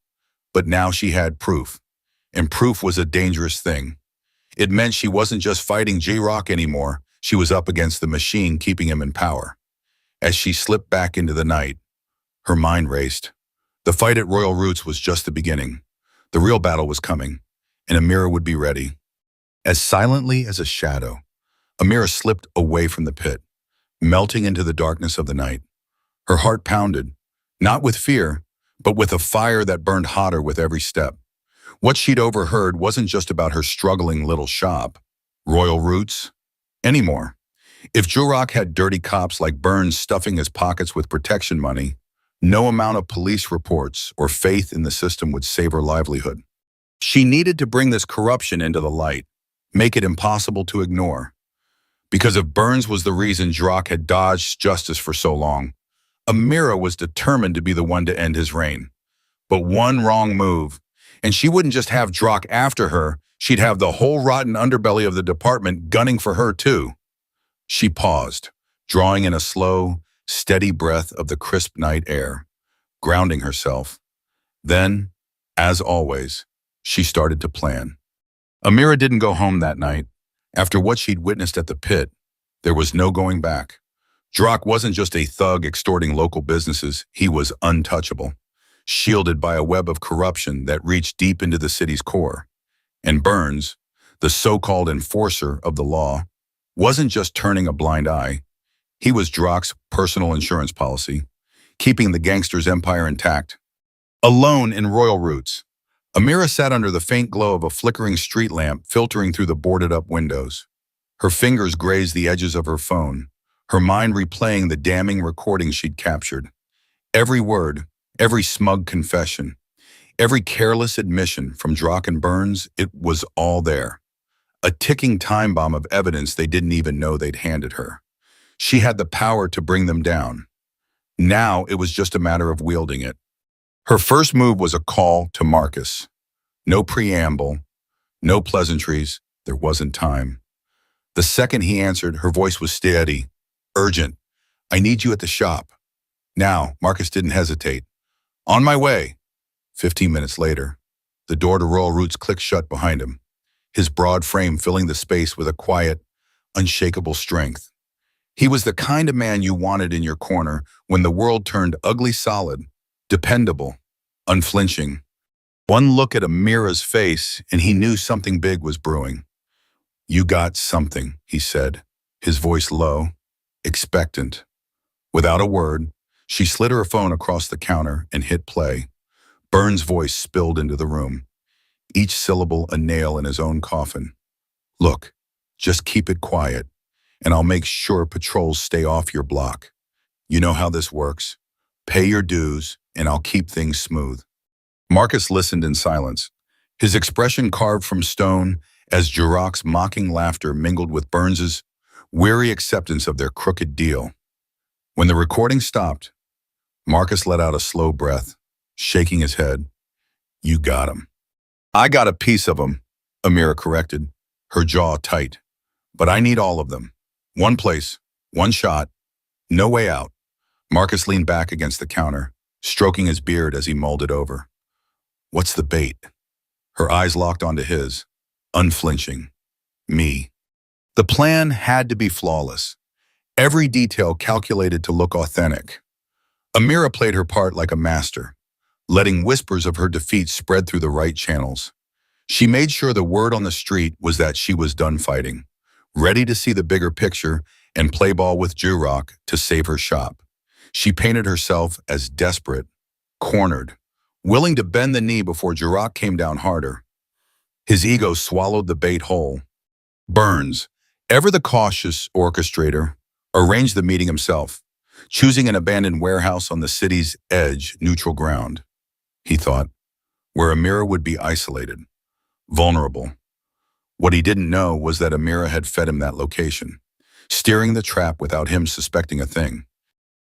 but now she had proof, and proof was a dangerous thing. It meant she wasn't just fighting Drock anymore, she was up against the machine keeping him in power. As she slipped back into the night, Her mind raced. The fight at Royal Roots was just the beginning. The real battle was coming, and Amira would be ready. As silently as a shadow, Amira slipped away from the pit, melting into the darkness of the night. Her heart pounded, not with fear, but with a fire that burned hotter with every step. What she'd overheard wasn't just about her struggling little shop, Royal Roots, anymore. If Jurok had dirty cops like Burns stuffing his pockets with protection money, no amount of police reports or faith in the system would save her livelihood. She needed to bring this corruption into the light, make it impossible to ignore. Because if Burns was the reason Jurok had dodged justice for so long, Amira was determined to be the one to end his reign. But one wrong move, and she wouldn't just have Jurok after her, she'd have the whole rotten underbelly of the department gunning for her too. She paused, drawing in a slow, steady breath of the crisp night air, grounding herself. Then, as always, she started to plan. Amira didn't go home that night. After what she'd witnessed at the pit, there was no going back. Jurok wasn't just a thug extorting local businesses, he was untouchable, shielded by a web of corruption that reached deep into the city's core. And Burns, the so-called enforcer of the law, wasn't just turning a blind eye. He was Jurok's personal insurance policy, keeping the gangster's empire intact. Alone in Royal Roots, Amira sat under the faint glow of a flickering street lamp filtering through the boarded-up windows. Her fingers grazed the edges of her phone, her mind replaying the damning recordings she'd captured. Every word, every smug confession, every careless admission from Jurok and Burns, it was all there. A ticking time bomb of evidence they didn't even know they'd handed her. She had the power to bring them down. Now it was just a matter of wielding it. Her first move was a call to Marcus. No preamble, no pleasantries, there wasn't time. The second he answered, her voice was steady, urgent. "I need you at the shop." Now, Marcus didn't hesitate. "On my way." 15 minutes later, the door to Royal Roots clicked shut behind him, his broad frame filling the space with a quiet, unshakable strength. He was the kind of man you wanted in your corner when the world turned ugly solid, dependable, unflinching. One look at Amira's face, and he knew something big was brewing. "You got something," he said, his voice low, expectant. Without a word, she slid her phone across the counter and hit play. Burns' voice spilled into the room, each syllable a nail in his own coffin. "Look, just keep it quiet, and I'll make sure patrols stay off your block. You know how this works. Pay your dues, and I'll keep things smooth." Marcus listened in silence, his expression carved from stone as Jurok's mocking laughter mingled with Burns's weary acceptance of their crooked deal. When the recording stopped, Marcus let out a slow breath, shaking his head. "You got him." "I got a piece of him," Amira corrected, her jaw tight. "But I need all of them. One place, one shot, no way out." Marcus leaned back against the counter, stroking his beard as he mulled it over. "What's the bait?" Her eyes locked onto his, unflinching. "Me." The plan had to be flawless, every detail calculated to look authentic. Amira played her part like a master, letting whispers of her defeat spread through the right channels. She made sure the word on the street was that she was done fighting, ready to see the bigger picture and play ball with Jurok to save her shop. She painted herself as desperate, cornered, willing to bend the knee before Jurok came down harder. His ego swallowed the bait whole. Burns, ever the cautious orchestrator, arranged the meeting himself, choosing an abandoned warehouse on the city's edge, neutral ground, he thought, where Amira would be isolated, vulnerable. What he didn't know was that Amira had fed him that location, steering the trap without him suspecting a thing.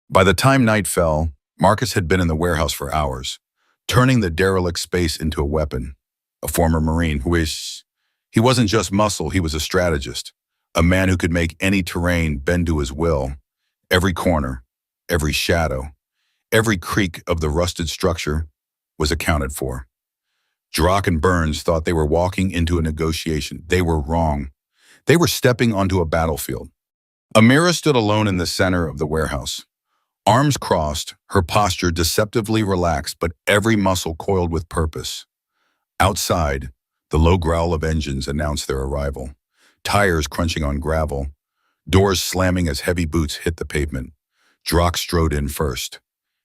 By the time night fell, Marcus had been in the warehouse for hours, turning the derelict space into a weapon. A former Marine he wasn't just muscle, he was a strategist, a man who could make any terrain bend to his will. Every corner, every shadow, every creak of the rusted structure was accounted for. Jurok and Burns thought they were walking into a negotiation. They were wrong. They were stepping onto a battlefield. Amira stood alone in the center of the warehouse, Arms crossed, her posture deceptively relaxed, but every muscle coiled with purpose. Outside, the low growl of engines announced their arrival. Tires crunching on gravel, doors slamming as heavy boots hit the pavement. Drock strode in first,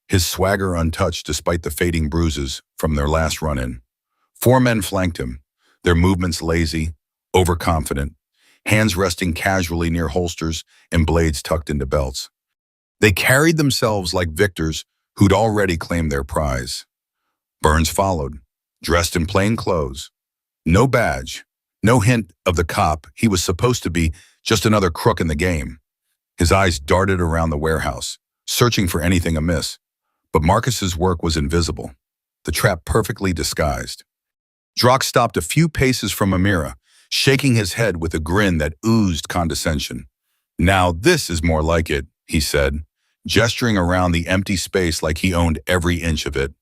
his swagger untouched despite the fading bruises from their last run-in. Four men flanked him, their movements lazy, overconfident, hands resting casually near holsters and blades tucked into belts. They carried themselves like victors who'd already claimed their prize. Burns followed, dressed in plain clothes. No badge, no hint of the cop he was supposed to be, just another crook in the game. His eyes darted around the warehouse, searching for anything amiss. But Marcus's work was invisible, the trap perfectly disguised. Drock stopped a few paces from Amira, shaking his head with a grin that oozed condescension. "Now this is more like it," he said, gesturing around the empty space like he owned every inch of it.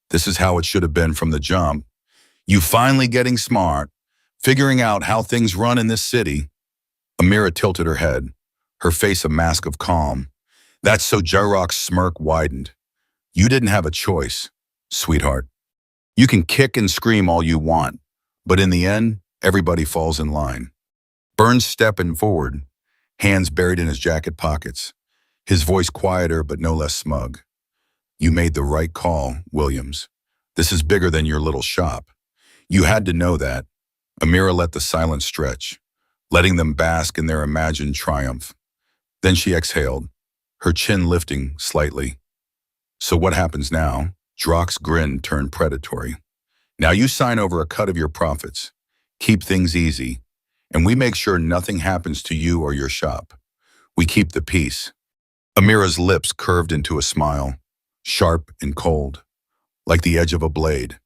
"This is how it should have been from the jump. You finally getting smart, figuring out how things run in this city." Amira tilted her head, her face a mask of calm. That's so Drock's smirk widened. "You didn't have a choice, sweetheart. You can kick and scream all you want, but in the end, everybody falls in line." Burns stepping forward, hands buried in his jacket pockets, his voice quieter but no less smug. "You made the right call, Williams. This is bigger than your little shop. You had to know that." Amira let the silence stretch, letting them bask in their imagined triumph. Then she exhaled, her chin lifting slightly. "So what happens now?" Drock's grin turned predatory. "Now you sign over a cut of your profits, keep things easy, and we make sure nothing happens to you or your shop. We keep the peace." Amira's lips curved into a smile, sharp and cold, like the edge of a blade.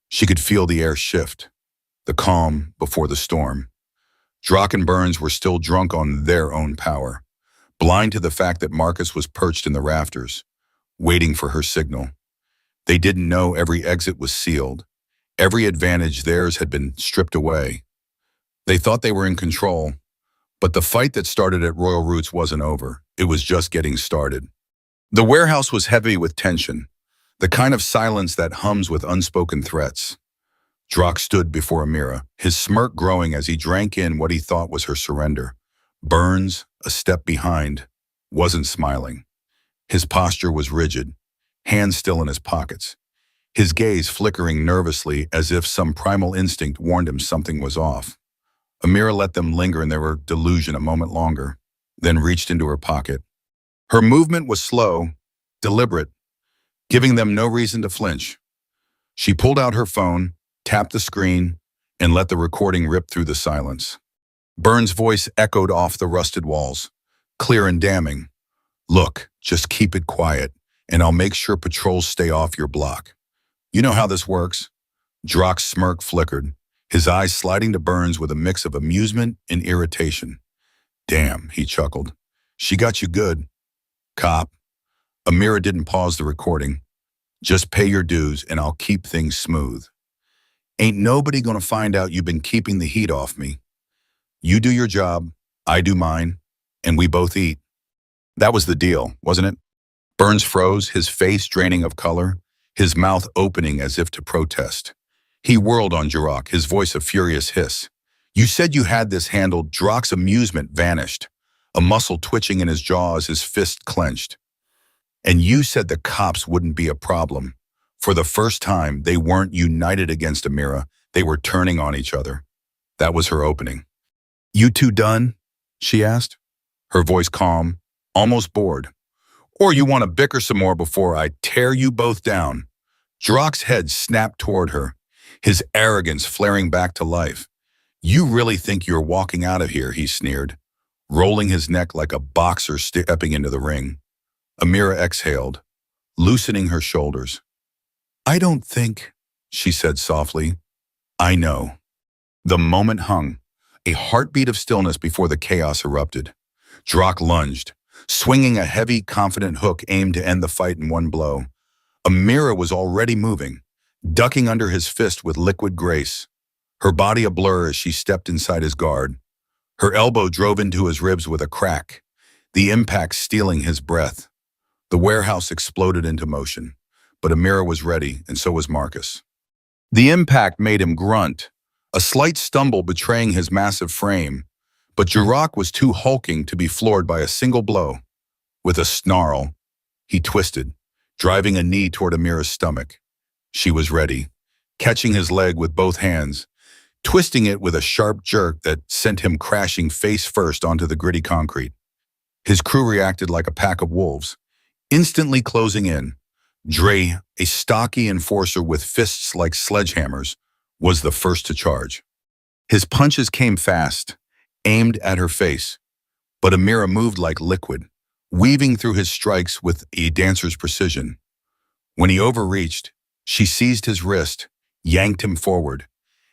She could feel the air shift, the calm before the storm. Drock and Burns were still drunk on their own power, blind to the fact that Marcus was perched in the rafters, waiting for her signal. They didn't know every exit was sealed. Every advantage theirs had been stripped away. They thought they were in control, but the fight that started at Royal Roots wasn't over. It was just getting started. The warehouse was heavy with tension, the kind of silence that hums with unspoken threats. Drock stood before Amira, his smirk growing as he drank in what he thought was her surrender. Burns, a step behind, wasn't smiling. His posture was rigid, hands still in his pockets, his gaze flickering nervously as if some primal instinct warned him something was off. Amira let them linger in their delusion a moment longer, then reached into her pocket. Her movement was slow, deliberate, giving them no reason to flinch. She pulled out her phone, tapped the screen, and let the recording rip through the silence. Burns' voice echoed off the rusted walls, clear and damning. "Look, just keep it quiet, and I'll make sure patrols stay off your block. You know how this works?" Drock's smirk flickered, his eyes sliding to Burns with a mix of amusement and irritation. "Damn," he chuckled. "She got you good, cop." Amira didn't pause the recording. "Just pay your dues and I'll keep things smooth. Ain't nobody gonna find out you've been keeping the heat off me. You do your job, I do mine, and we both eat." That was the deal, wasn't it? Burns froze, his face draining of color, his mouth opening as if to protest. He whirled on Drock, his voice a furious hiss. "You said you had this handled." Drock's amusement vanished, a muscle twitching in his jaw as his fist clenched. "And you said the cops wouldn't be a problem." For the first time, they weren't united against Amira, they were turning on each other. That was her opening. "You two done?" she asked, her voice calm, almost bored. "Or you want to bicker some more before I tear you both down?" Drock's head snapped toward her, his arrogance flaring back to life. "You really think you're walking out of here?" he sneered, rolling his neck like a boxer stepping into the ring. Amira exhaled, loosening her shoulders. "I don't think," she said softly. "I know." The moment hung, a heartbeat of stillness before the chaos erupted. Drock lunged, swinging a heavy, confident hook aimed to end the fight in one blow. Amira was already moving, ducking under his fist with liquid grace, her body a blur as she stepped inside his guard. Her elbow drove into his ribs with a crack, the impact stealing his breath. The warehouse exploded into motion, but Amira was ready, and so was Marcus. The impact made him grunt, a slight stumble betraying his massive frame, but Jurok was too hulking to be floored by a single blow. With a snarl, he twisted, driving a knee toward Amira's stomach. She was ready, catching his leg with both hands, twisting it with a sharp jerk that sent him crashing face first onto the gritty concrete. His crew reacted like a pack of wolves, instantly closing in. Dre, a stocky enforcer with fists like sledgehammers, was the first to charge. His punches came fast, aimed at her face, but Amira moved like liquid, weaving through his strikes with a dancer's precision. When he overreached, she seized his wrist, yanked him forward,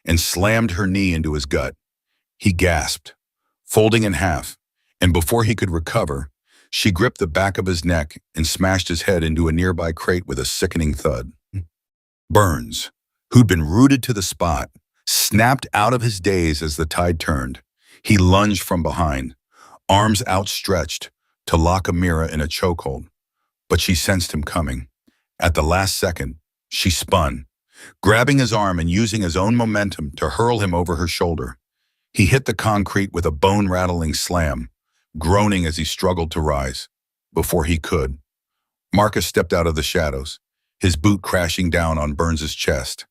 and slammed her knee into his gut. He gasped, folding in half, and before he could recover, she gripped the back of his neck and smashed his head into a nearby crate with a sickening thud. Burns, who'd been rooted to the spot, snapped out of his daze as the tide turned. He lunged from behind, arms outstretched, to lock Amira in a chokehold. But she sensed him coming. At the last second, she spun, grabbing his arm and using his own momentum to hurl him over her shoulder. He hit the concrete with a bone-rattling slam, groaning as he struggled to rise. Before he could, Marcus stepped out of the shadows, his boot crashing down on Burns's chest,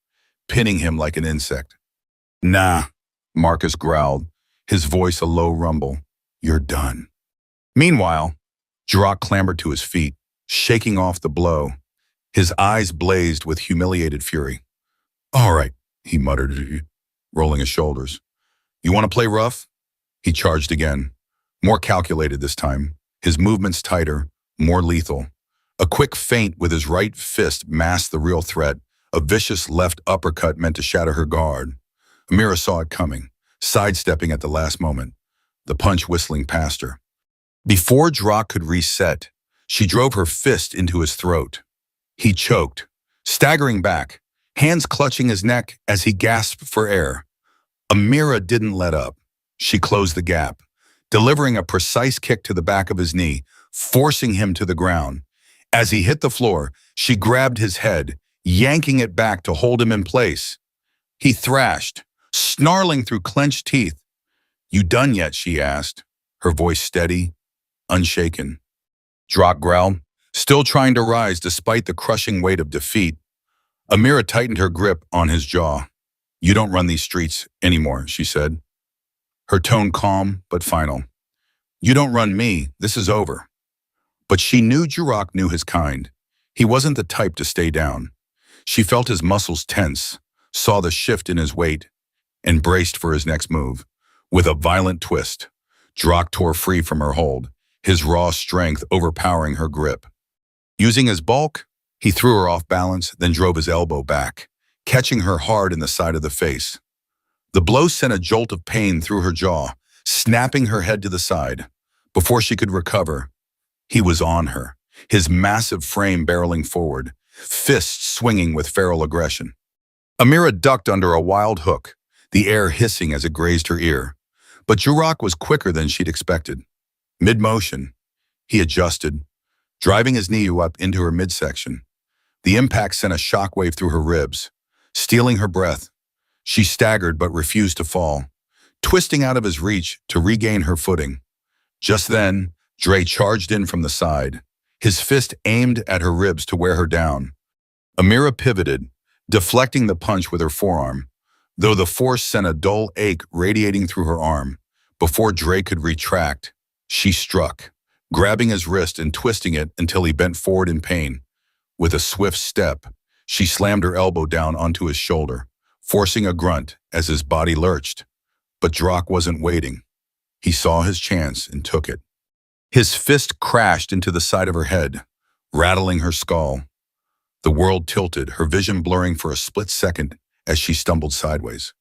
pinning him like an insect. "Nah," Marcus growled, his voice a low rumble. "You're done." Meanwhile, Jurok clambered to his feet, shaking off the blow. His eyes blazed with humiliated fury. "All right," he muttered, rolling his shoulders. "You want to play rough?" He charged again, more calculated this time, his movements tighter, more lethal. A quick feint with his right fist masked the real threat, a vicious left uppercut meant to shatter her guard. Amira saw it coming, sidestepping at the last moment, the punch whistling past her. Before Jurok could reset, she drove her fist into his throat. He choked, staggering back, hands clutching his neck as he gasped for air. Amira didn't let up. She closed the gap, delivering a precise kick to the back of his knee, forcing him to the ground. As he hit the floor, she grabbed his head, yanking it back to hold him in place. He thrashed, snarling through clenched teeth. "You done yet?" she asked, her voice steady, unshaken. Jurok growled, still trying to rise despite the crushing weight of defeat. Amira tightened her grip on his jaw. "You don't run these streets anymore," she said, her tone calm but final. "You don't run me, this is over." But she knew Jurok knew his kind. He wasn't the type to stay down. She felt his muscles tense, saw the shift in his weight, and braced for his next move. With a violent twist, Jurok tore free from her hold, his raw strength overpowering her grip. Using his bulk, he threw her off balance, then drove his elbow back, catching her hard in the side of the face. The blow sent a jolt of pain through her jaw, snapping her head to the side. Before she could recover, he was on her, his massive frame barreling forward, fists swinging with feral aggression. Amira ducked under a wild hook, the air hissing as it grazed her ear. But Jurok was quicker than she'd expected. Mid-motion, he adjusted, driving his knee up into her midsection. The impact sent a shockwave through her ribs, stealing her breath. She staggered but refused to fall, twisting out of his reach to regain her footing. Just then, Dre charged in from the side, his fist aimed at her ribs to wear her down. Amira pivoted, deflecting the punch with her forearm, though the force sent a dull ache radiating through her arm. Before Dre could retract, she struck, grabbing his wrist and twisting it until he bent forward in pain. With a swift step, she slammed her elbow down onto his shoulder, forcing a grunt as his body lurched. But Jurok wasn't waiting. He saw his chance and took it. His fist crashed into the side of her head, rattling her skull. The world tilted, her vision blurring for a split second as she stumbled sideways.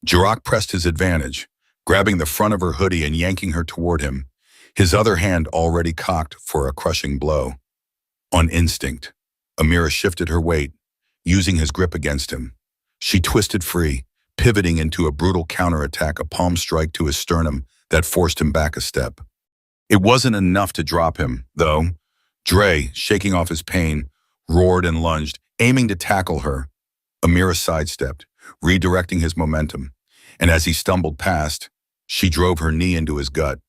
Jurok pressed his advantage, grabbing the front of her hoodie and yanking her toward him, his other hand already cocked for a crushing blow. On instinct, Amira shifted her weight, using his grip against him. She twisted free, pivoting into a brutal counterattack, a palm strike to his sternum that forced him back a step. It wasn't enough to drop him, though. Dre, shaking off his pain, roared and lunged, aiming to tackle her. Amira sidestepped, redirecting his momentum, and as he stumbled past, she drove her knee into his gut.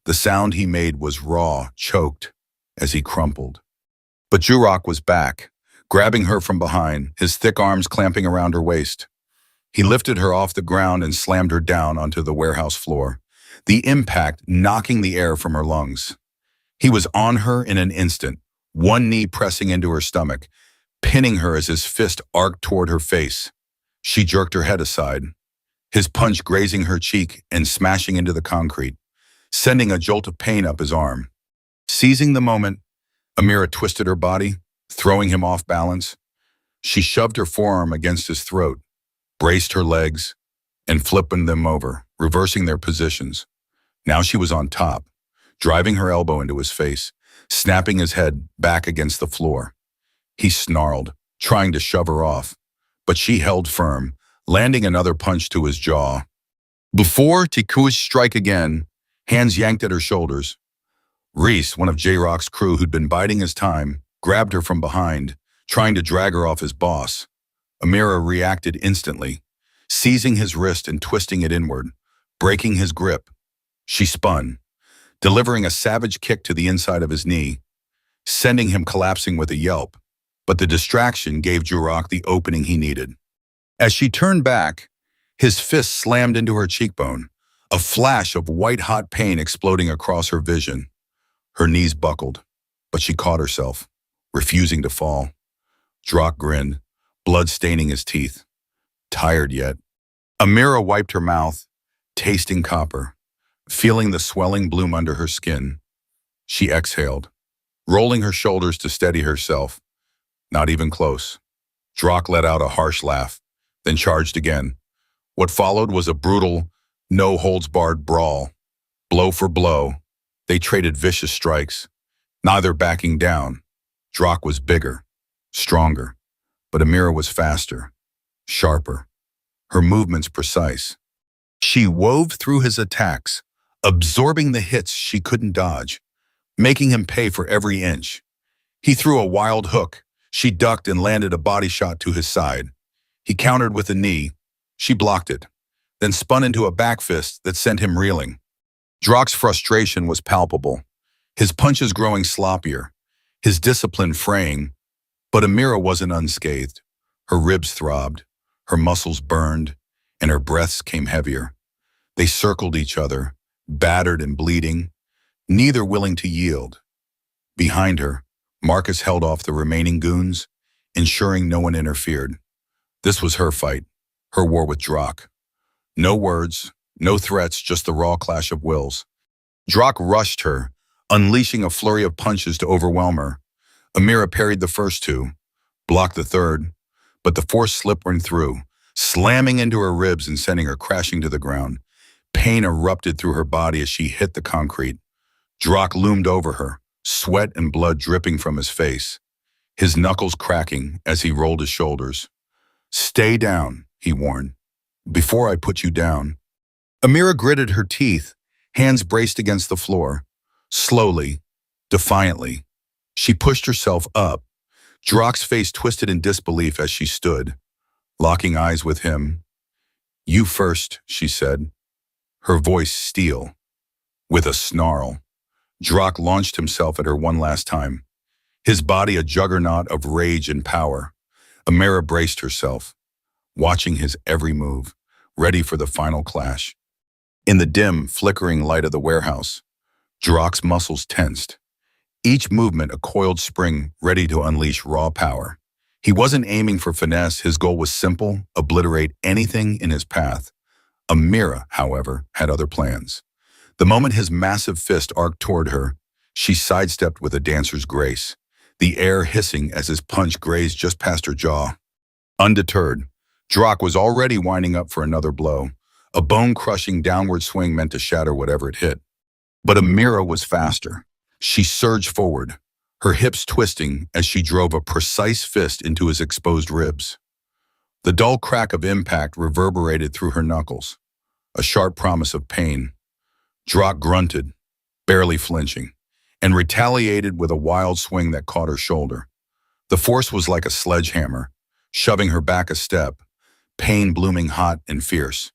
The sound he made was raw, choked, as he crumpled. But Jurok was back, grabbing her from behind, his thick arms clamping around her waist. He lifted her off the ground and slammed her down onto the warehouse floor, the impact knocking the air from her lungs. He was on her in an instant, one knee pressing into her stomach, pinning her as his fist arced toward her face. She jerked her head aside, his punch grazing her cheek and smashing into the concrete, sending a jolt of pain up his arm. Seizing the moment, Amira twisted her body, throwing him off balance. She shoved her forearm against his throat, braced her legs, and flipping them over, reversing their positions. Now she was on top, driving her elbow into his face, snapping his head back against the floor. He snarled, trying to shove her off, but she held firm, landing another punch to his jaw. Before Tiku's strike again, hands yanked at her shoulders. Reese, one of J-Rock's crew who'd been biding his time, grabbed her from behind, trying to drag her off his boss. Amira reacted instantly, seizing his wrist and twisting it inward, breaking his grip. She spun, delivering a savage kick to the inside of his knee, sending him collapsing with a yelp. But the distraction gave Jurok the opening he needed. As she turned back, his fist slammed into her cheekbone, a flash of white-hot pain exploding across her vision. Her knees buckled, but she caught herself, refusing to fall. Jurok grinned, blood staining his teeth. Tired yet. Amira wiped her mouth, tasting copper, feeling the swelling bloom under her skin. She exhaled, rolling her shoulders to steady herself. Not even close. Jurok let out a harsh laugh, then charged again. What followed was a brutal, no-holds-barred brawl. Blow for blow, they traded vicious strikes, neither backing down. Jurok was bigger, stronger, but Amira was faster, sharper, her movements precise. She wove through his attacks, absorbing the hits she couldn't dodge, making him pay for every inch. He threw a wild hook. She ducked and landed a body shot to his side. He countered with a knee. She blocked it, then spun into a back fist that sent him reeling. Jurok's frustration was palpable, his punches growing sloppier, his discipline fraying. But Amira wasn't unscathed. Her ribs throbbed, her muscles burned, and her breaths came heavier. They circled each other, battered and bleeding, neither willing to yield. Behind her, Marcus held off the remaining goons, ensuring no one interfered. This was her fight, her war with Jurok. No words, no threats, just the raw clash of wills. Jurok rushed her, unleashing a flurry of punches to overwhelm her. Amira parried the first two, blocked the third, but the fourth slipped through, slamming into her ribs and sending her crashing to the ground. Pain erupted through her body as she hit the concrete. Jurok loomed over her, sweat and blood dripping from his face, his knuckles cracking as he rolled his shoulders. "Stay down," he warned, "before I put you down." Amira gritted her teeth, hands braced against the floor. Slowly, defiantly, she pushed herself up. Jurok's face twisted in disbelief as she stood, locking eyes with him. "You first," she said, her voice steel. With a snarl, Jurok launched himself at her one last time, his body a juggernaut of rage and power. Amira braced herself, watching his every move, ready for the final clash. In the dim, flickering light of the warehouse, Jurok's muscles tensed, each movement a coiled spring ready to unleash raw power. He wasn't aiming for finesse, his goal was simple: obliterate anything in his path. Amira, however, had other plans. The moment his massive fist arced toward her, she sidestepped with a dancer's grace, the air hissing as his punch grazed just past her jaw. Undeterred, Jurok was already winding up for another blow, a bone-crushing downward swing meant to shatter whatever it hit. But Amira was faster. She surged forward, her hips twisting as she drove a precise fist into his exposed ribs. The dull crack of impact reverberated through her knuckles, a sharp promise of pain. Jurok grunted, barely flinching, and retaliated with a wild swing that caught her shoulder. The force was like a sledgehammer, shoving her back a step, pain blooming hot and fierce.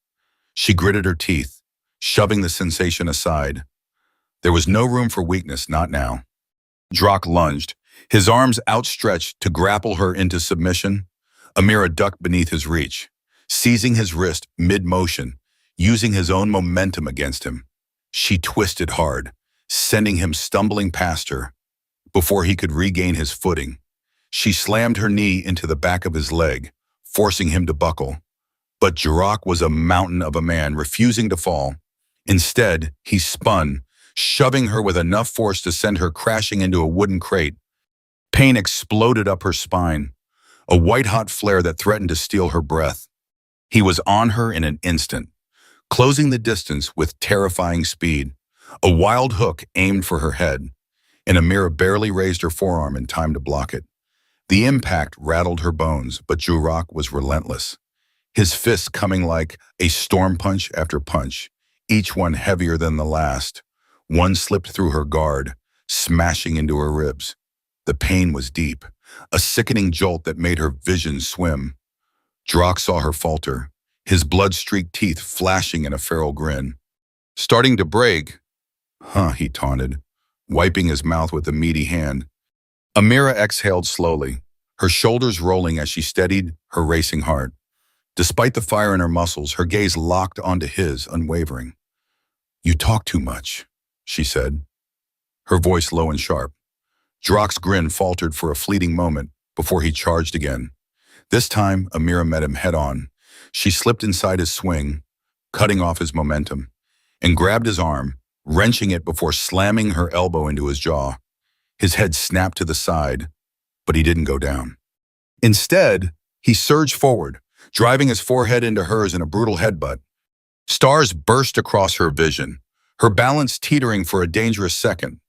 She gritted her teeth, shoving the sensation aside. There was no room for weakness, not now. Drock lunged, his arms outstretched to grapple her into submission. Amira ducked beneath his reach, seizing his wrist mid-motion, using his own momentum against him. She twisted hard, sending him stumbling past her. Before he could regain his footing, she slammed her knee into the back of his leg, forcing him to buckle. But Drock was a mountain of a man, refusing to fall. Instead, he spun, shoving her with enough force to send her crashing into a wooden crate. Pain exploded up her spine, a white-hot flare that threatened to steal her breath. He was on her in an instant, closing the distance with terrifying speed. A wild hook aimed for her head, and Amira barely raised her forearm in time to block it. The impact rattled her bones, but Drock was relentless, his fists coming like a storm punch after punch, each one heavier than the last. One slipped through her guard, smashing into her ribs. The pain was deep, a sickening jolt that made her vision swim. Drock saw her falter, his blood-streaked teeth flashing in a feral grin. "Starting to break." "Huh," he taunted, wiping his mouth with a meaty hand. Amira exhaled slowly, her shoulders rolling as she steadied her racing heart. Despite the fire in her muscles, her gaze locked onto his, unwavering. "You talk too much," she said, her voice low and sharp. Drock's grin faltered for a fleeting moment before he charged again. This time, Amira met him head-on. She slipped inside his swing, cutting off his momentum, and grabbed his arm, wrenching it before slamming her elbow into his jaw. His head snapped to the side, but he didn't go down. Instead, he surged forward, driving his forehead into hers in a brutal headbutt. Stars burst across her vision, her balance teetering for a dangerous second.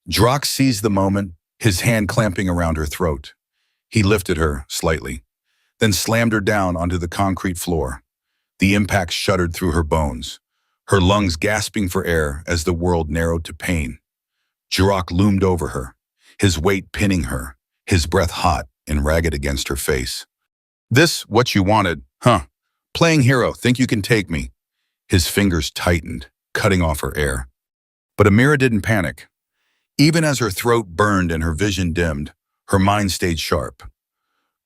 Drock seized the moment, his hand clamping around her throat. He lifted her slightly, then slammed her down onto the concrete floor. The impact shuddered through her bones, her lungs gasping for air as the world narrowed to pain. Drock loomed over her, his weight pinning her, his breath hot and ragged against her face. "This what you wanted, huh? Playing hero, think you can take me?" His fingers tightened, cutting off her air. But Amira didn't panic. Even as her throat burned and her vision dimmed, her mind stayed sharp.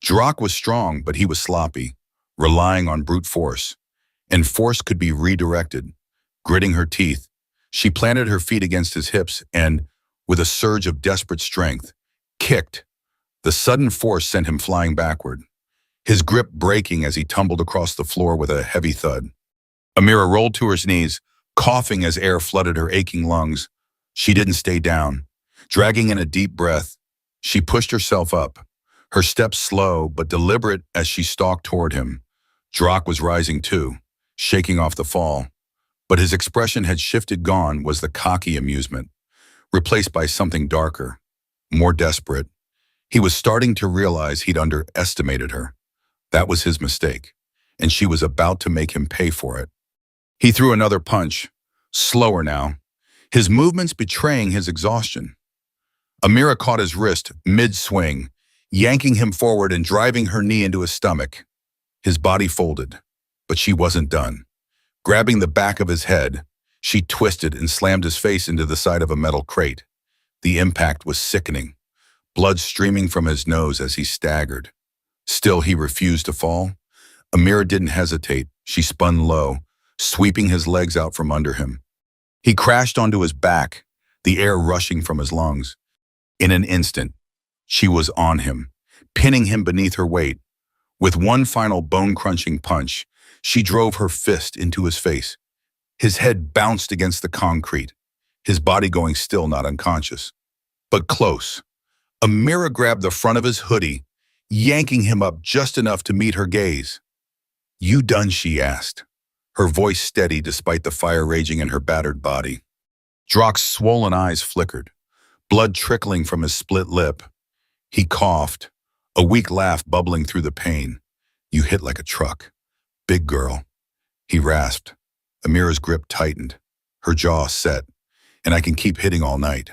Drock was strong, but he was sloppy, relying on brute force. And force could be redirected. Gritting her teeth, she planted her feet against his hips and, with a surge of desperate strength, kicked. The sudden force sent him flying backward, his grip breaking as he tumbled across the floor with a heavy thud. Amira rolled to her knees, coughing as air flooded her aching lungs. She didn't stay down. Dragging in a deep breath, she pushed herself up, her steps slow but deliberate as she stalked toward him. Drock was rising too, shaking off the fall. But his expression had shifted. Gone was the cocky amusement, replaced by something darker, more desperate. He was starting to realize he'd underestimated her. That was his mistake, and she was about to make him pay for it. He threw another punch, slower now, his movements betraying his exhaustion. Amira caught his wrist mid-swing, yanking him forward and driving her knee into his stomach. His body folded, but she wasn't done. Grabbing the back of his head, she twisted and slammed his face into the side of a metal crate. The impact was sickening, blood streaming from his nose as he staggered. Still, he refused to fall. Amira didn't hesitate. She spun low, sweeping his legs out from under him. He crashed onto his back, the air rushing from his lungs. In an instant, she was on him, pinning him beneath her weight. With one final bone-crunching punch, she drove her fist into his face. His head bounced against the concrete, his body going still, not unconscious. But close. Amira grabbed the front of his hoodie, yanking him up just enough to meet her gaze. "You done?" she asked, her voice steady despite the fire raging in her battered body. Drock's swollen eyes flickered, blood trickling from his split lip. He coughed, a weak laugh bubbling through the pain. "You hit like a truck. Big girl." He rasped. Amira's grip tightened, her jaw set. "And I can keep hitting all night."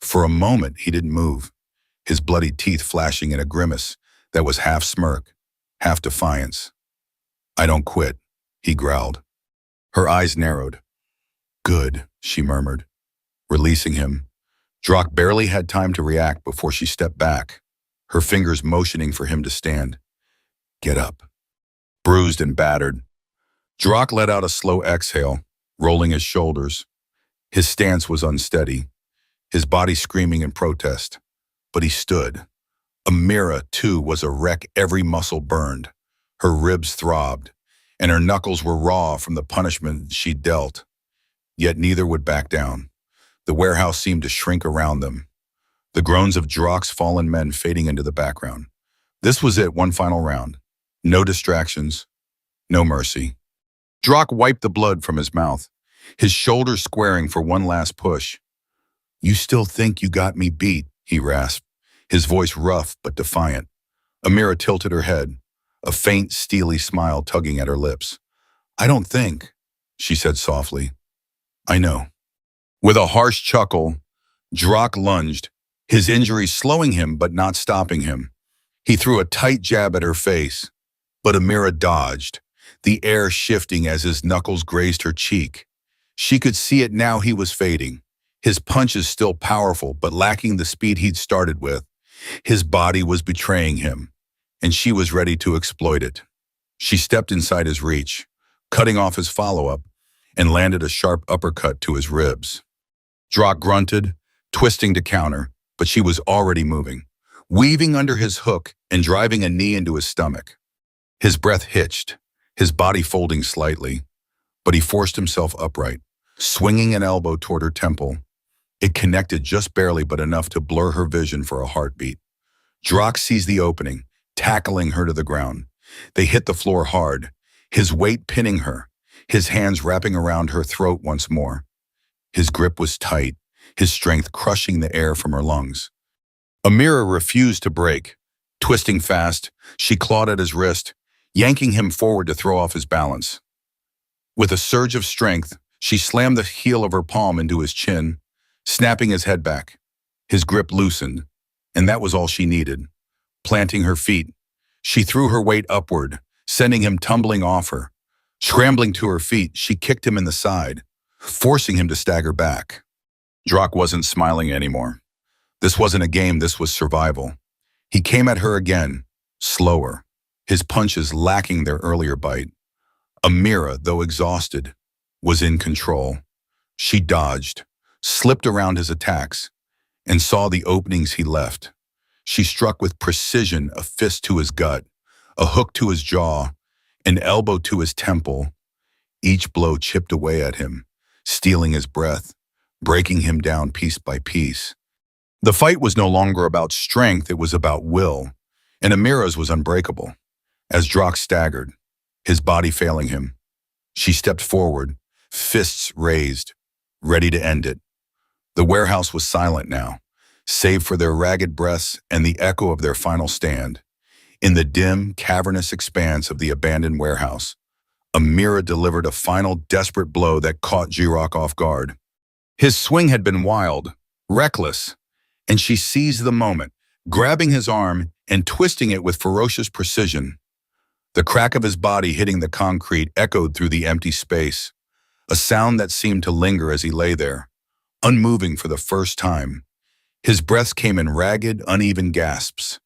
For a moment, he didn't move, his bloody teeth flashing in a grimace that was half smirk, half defiance. "I don't quit," he growled. Her eyes narrowed. "Good," she murmured, releasing him. Drock barely had time to react before she stepped back, her fingers motioning for him to stand. "Get up." Bruised and battered, Drock let out a slow exhale, rolling his shoulders. His stance was unsteady, his body screaming in protest. But he stood. Amira, too, was a wreck, every muscle burned. Her ribs throbbed, and her knuckles were raw from the punishment she'd dealt. Yet neither would back down. The warehouse seemed to shrink around them, the groans of Drock's fallen men fading into the background. This was it, one final round. No distractions, no mercy. Drock wiped the blood from his mouth, his shoulders squaring for one last push. "You still think you got me beat," he rasped, his voice rough but defiant. Amira tilted her head, a faint, steely smile tugging at her lips. "I don't think," she said softly. "I know." With a harsh chuckle, Drock lunged, his injury slowing him but not stopping him. He threw a tight jab at her face, but Amira dodged, the air shifting as his knuckles grazed her cheek. She could see it now, he was fading, his punches still powerful but lacking the speed he'd started with. His body was betraying him, and she was ready to exploit it. She stepped inside his reach, cutting off his follow-up, and landed a sharp uppercut to his ribs. Drock grunted, twisting to counter, but she was already moving, weaving under his hook and driving a knee into his stomach. His breath hitched, his body folding slightly, but he forced himself upright, swinging an elbow toward her temple. It connected just barely, but enough to blur her vision for a heartbeat. Drock seized the opening, tackling her to the ground. They hit the floor hard, his weight pinning her, his hands wrapping around her throat once more. His grip was tight, his strength crushing the air from her lungs. Amira refused to break. Twisting fast, she clawed at his wrist, yanking him forward to throw off his balance. With a surge of strength, she slammed the heel of her palm into his chin, snapping his head back. His grip loosened, and that was all she needed. Planting her feet, she threw her weight upward, sending him tumbling off her. Scrambling to her feet, she kicked him in the side, forcing him to stagger back. Drock wasn't smiling anymore. This wasn't a game, this was survival. He came at her again, slower, his punches lacking their earlier bite. Amira, though exhausted, was in control. She dodged, slipped around his attacks, and saw the openings he left. She struck with precision, a fist to his gut, a hook to his jaw, an elbow to his temple. Each blow chipped away at him, stealing his breath, breaking him down piece by piece. The fight was no longer about strength, it was about will, and Amira's was unbreakable. As Drock staggered, his body failing him, she stepped forward, fists raised, ready to end it. The warehouse was silent now, save for their ragged breaths and the echo of their final stand. In the dim, cavernous expanse of the abandoned warehouse, Amira delivered a final desperate blow that caught Drock off guard. His swing had been wild, reckless, and she seized the moment, grabbing his arm and twisting it with ferocious precision. The crack of his body hitting the concrete echoed through the empty space, a sound that seemed to linger as he lay there, unmoving for the first time. His breaths came in ragged, uneven gasps,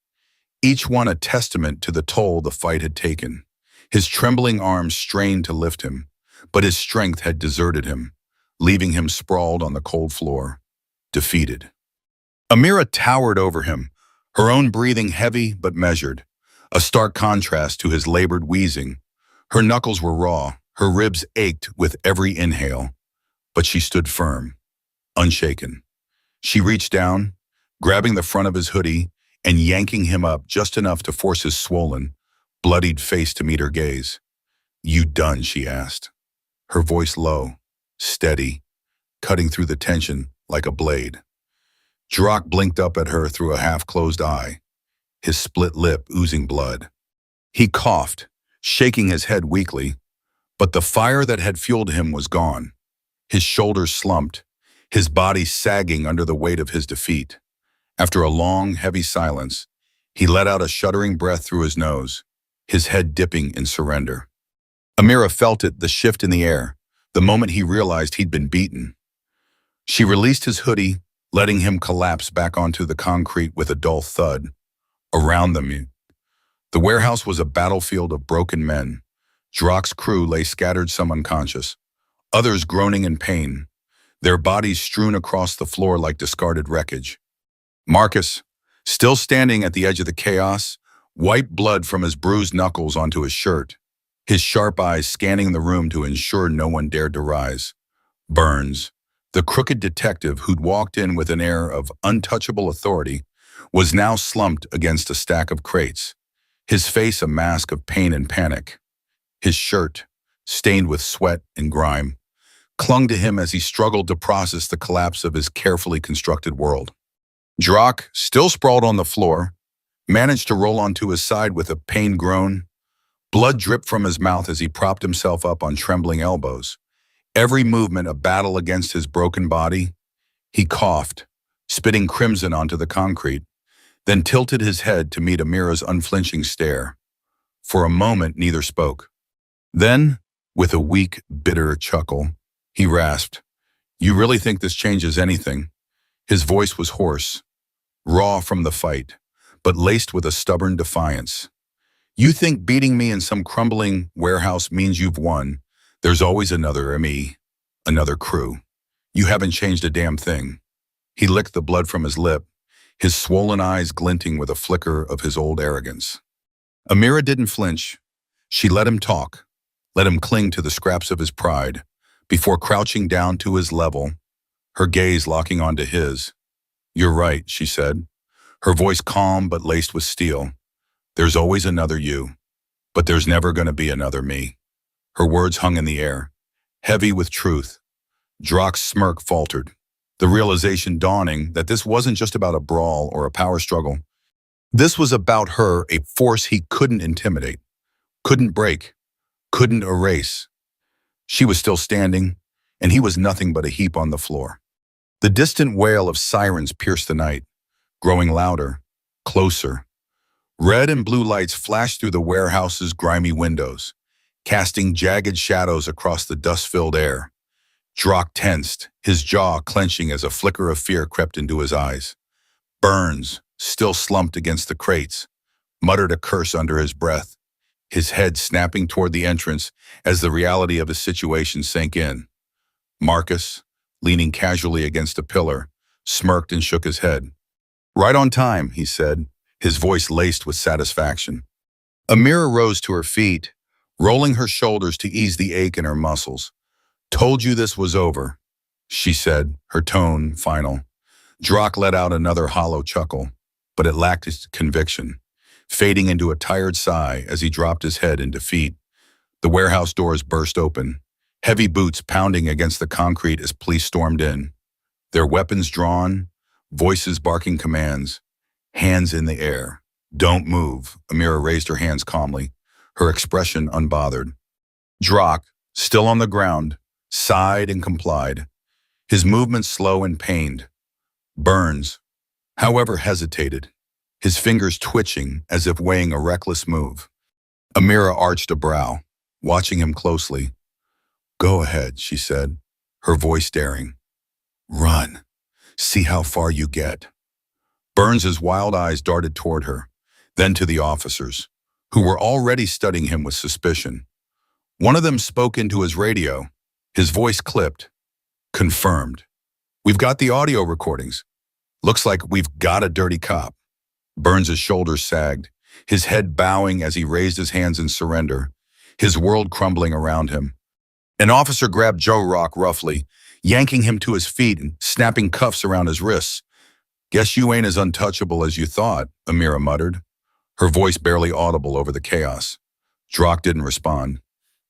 each one a testament to the toll the fight had taken. His trembling arms strained to lift him, but his strength had deserted him, leaving him sprawled on the cold floor, defeated. Amira towered over him, her own breathing heavy but measured, a stark contrast to his labored wheezing. Her knuckles were raw, her ribs ached with every inhale, but she stood firm, unshaken. She reached down, grabbing the front of his hoodie and yanking him up just enough to force his swollen, bloodied face to meet her gaze. "You done?" she asked, her voice low, steady, cutting through the tension like a blade. Drock blinked up at her through a half-closed eye, his split lip oozing blood. He coughed, shaking his head weakly, but the fire that had fueled him was gone. His shoulders slumped, his body sagging under the weight of his defeat. After a long, heavy silence, he let out a shuddering breath through his nose, his head dipping in surrender. Amira felt it, the shift in the air, the moment he realized he'd been beaten. She released his hoodie, letting him collapse back onto the concrete with a dull thud. Around them, the warehouse was a battlefield of broken men. Drock's crew lay scattered, some unconscious, others groaning in pain, their bodies strewn across the floor like discarded wreckage. Marcus, still standing at the edge of the chaos, wiped blood from his bruised knuckles onto his shirt, his sharp eyes scanning the room to ensure no one dared to rise. Burns, the crooked detective who'd walked in with an air of untouchable authority, was now slumped against a stack of crates, his face a mask of pain and panic. His shirt, stained with sweat and grime, clung to him as he struggled to process the collapse of his carefully constructed world. Drock, still sprawled on the floor, managed to roll onto his side with a pained groan. Blood dripped from his mouth as he propped himself up on trembling elbows, every movement a battle against his broken body. He coughed, spitting crimson onto the concrete, then tilted his head to meet Amira's unflinching stare. For a moment, neither spoke. Then, with a weak, bitter chuckle, he rasped, "You really think this changes anything?" His voice was hoarse, raw from the fight, but laced with a stubborn defiance. "You think beating me in some crumbling warehouse means you've won? There's always another me, another crew. You haven't changed a damn thing." He licked the blood from his lip, his swollen eyes glinting with a flicker of his old arrogance. Amira didn't flinch. She let him talk, let him cling to the scraps of his pride, before crouching down to his level, her gaze locking onto his. "You're right," she said, her voice calm but laced with steel. "There's always another you, but there's never going to be another me." Her words hung in the air, heavy with truth. Drock's smirk faltered, the realization dawning that this wasn't just about a brawl or a power struggle. This was about her, a force he couldn't intimidate, couldn't break, couldn't erase. She was still standing, and he was nothing but a heap on the floor. The distant wail of sirens pierced the night, growing louder, closer. Red and blue lights flashed through the warehouse's grimy windows, casting jagged shadows across the dust-filled air. Drock tensed, his jaw clenching as a flicker of fear crept into his eyes. Burns, still slumped against the crates, muttered a curse under his breath, his head snapping toward the entrance as the reality of his situation sank in. Marcus, leaning casually against a pillar, smirked and shook his head. "Right on time," he said, his voice laced with satisfaction. Amira rose to her feet, rolling her shoulders to ease the ache in her muscles. "Told you this was over," she said, her tone final. Drock let out another hollow chuckle, but it lacked its conviction, fading into a tired sigh as he dropped his head in defeat. The warehouse doors burst open, heavy boots pounding against the concrete as police stormed in, their weapons drawn, voices barking commands, hands in the air. "Don't move," Amira raised her hands calmly, her expression unbothered. Drock, still on the ground, sighed and complied, his movements slow and pained. Burns, however, hesitated, his fingers twitching as if weighing a reckless move. Amira arched a brow, watching him closely. "Go ahead," she said, her voice daring. "Run. See how far you get." Burns's wild eyes darted toward her, then to the officers, who were already studying him with suspicion. One of them spoke into his radio, his voice clipped. "Confirmed. We've got the audio recordings. Looks like we've got a dirty cop." Burns's shoulders sagged, his head bowing as he raised his hands in surrender, his world crumbling around him. An officer grabbed Joe Rock roughly, yanking him to his feet and snapping cuffs around his wrists. "Guess you ain't as untouchable as you thought," Amira muttered, her voice barely audible over the chaos. Drock didn't respond,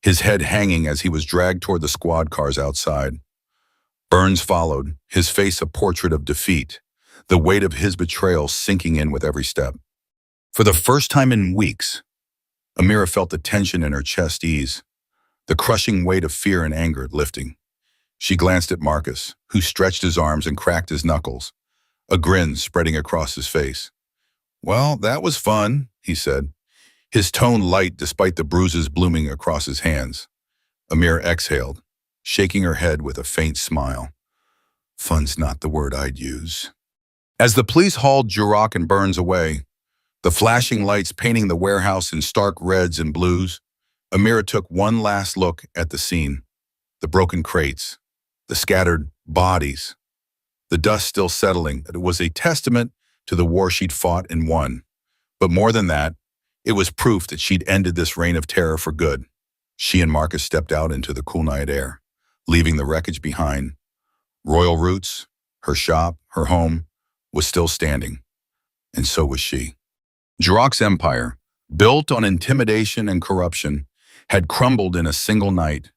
his head hanging as he was dragged toward the squad cars outside. Burns followed, his face a portrait of defeat, the weight of his betrayal sinking in with every step. For the first time in weeks, Amira felt the tension in her chest ease, the crushing weight of fear and anger lifting. She glanced at Marcus, who stretched his arms and cracked his knuckles, a grin spreading across his face. "Well, that was fun," he said, his tone light despite the bruises blooming across his hands. Amira exhaled, shaking her head with a faint smile. "Fun's not the word I'd use." As the police hauled Jurok and Burns away, the flashing lights painting the warehouse in stark reds and blues, Amira took one last look at the scene. The broken crates, the scattered bodies, the dust still settling. It was a testament to the war she'd fought and won. But more than that, it was proof that she'd ended this reign of terror for good. She and Marcus stepped out into the cool night air, leaving the wreckage behind. Royal Roots, her shop, her home, was still standing. And so was she. Jurok's empire, built on intimidation and corruption, had crumbled in a single night.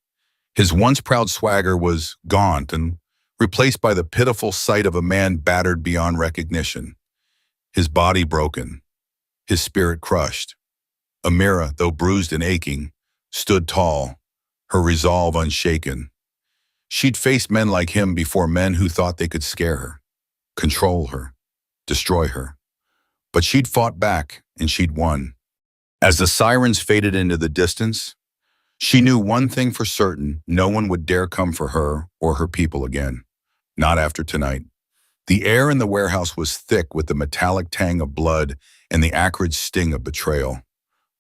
His once proud swagger was gaunt and replaced by the pitiful sight of a man battered beyond recognition. His body broken, his spirit crushed. Amira, though bruised and aching, stood tall, her resolve unshaken. She'd faced men like him before, men who thought they could scare her, control her, destroy her. But she'd fought back, and she'd won. As the sirens faded into the distance, she knew one thing for certain: no one would dare come for her or her people again. Not after tonight. The air in the warehouse was thick with the metallic tang of blood and the acrid sting of betrayal.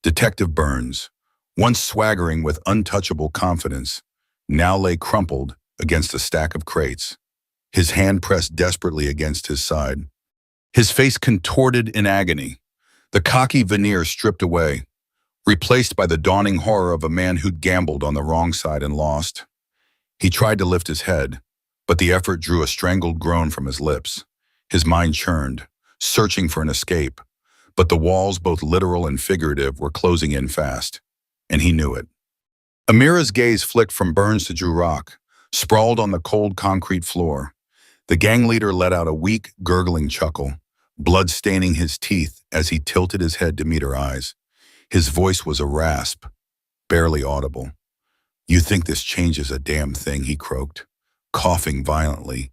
Detective Burns, once swaggering with untouchable confidence, now lay crumpled against a stack of crates, his hand pressed desperately against his side. His face contorted in agony, the cocky veneer stripped away, replaced by the dawning horror of a man who'd gambled on the wrong side and lost. He tried to lift his head, but the effort drew a strangled groan from his lips. His mind churned, searching for an escape, but the walls, both literal and figurative, were closing in fast, and he knew it. Amira's gaze flicked from Burns to Jurok, sprawled on the cold concrete floor. The gang leader let out a weak, gurgling chuckle, blood staining his teeth as he tilted his head to meet her eyes. His voice was a rasp, barely audible. "You think this changes a damn thing," he croaked, coughing violently,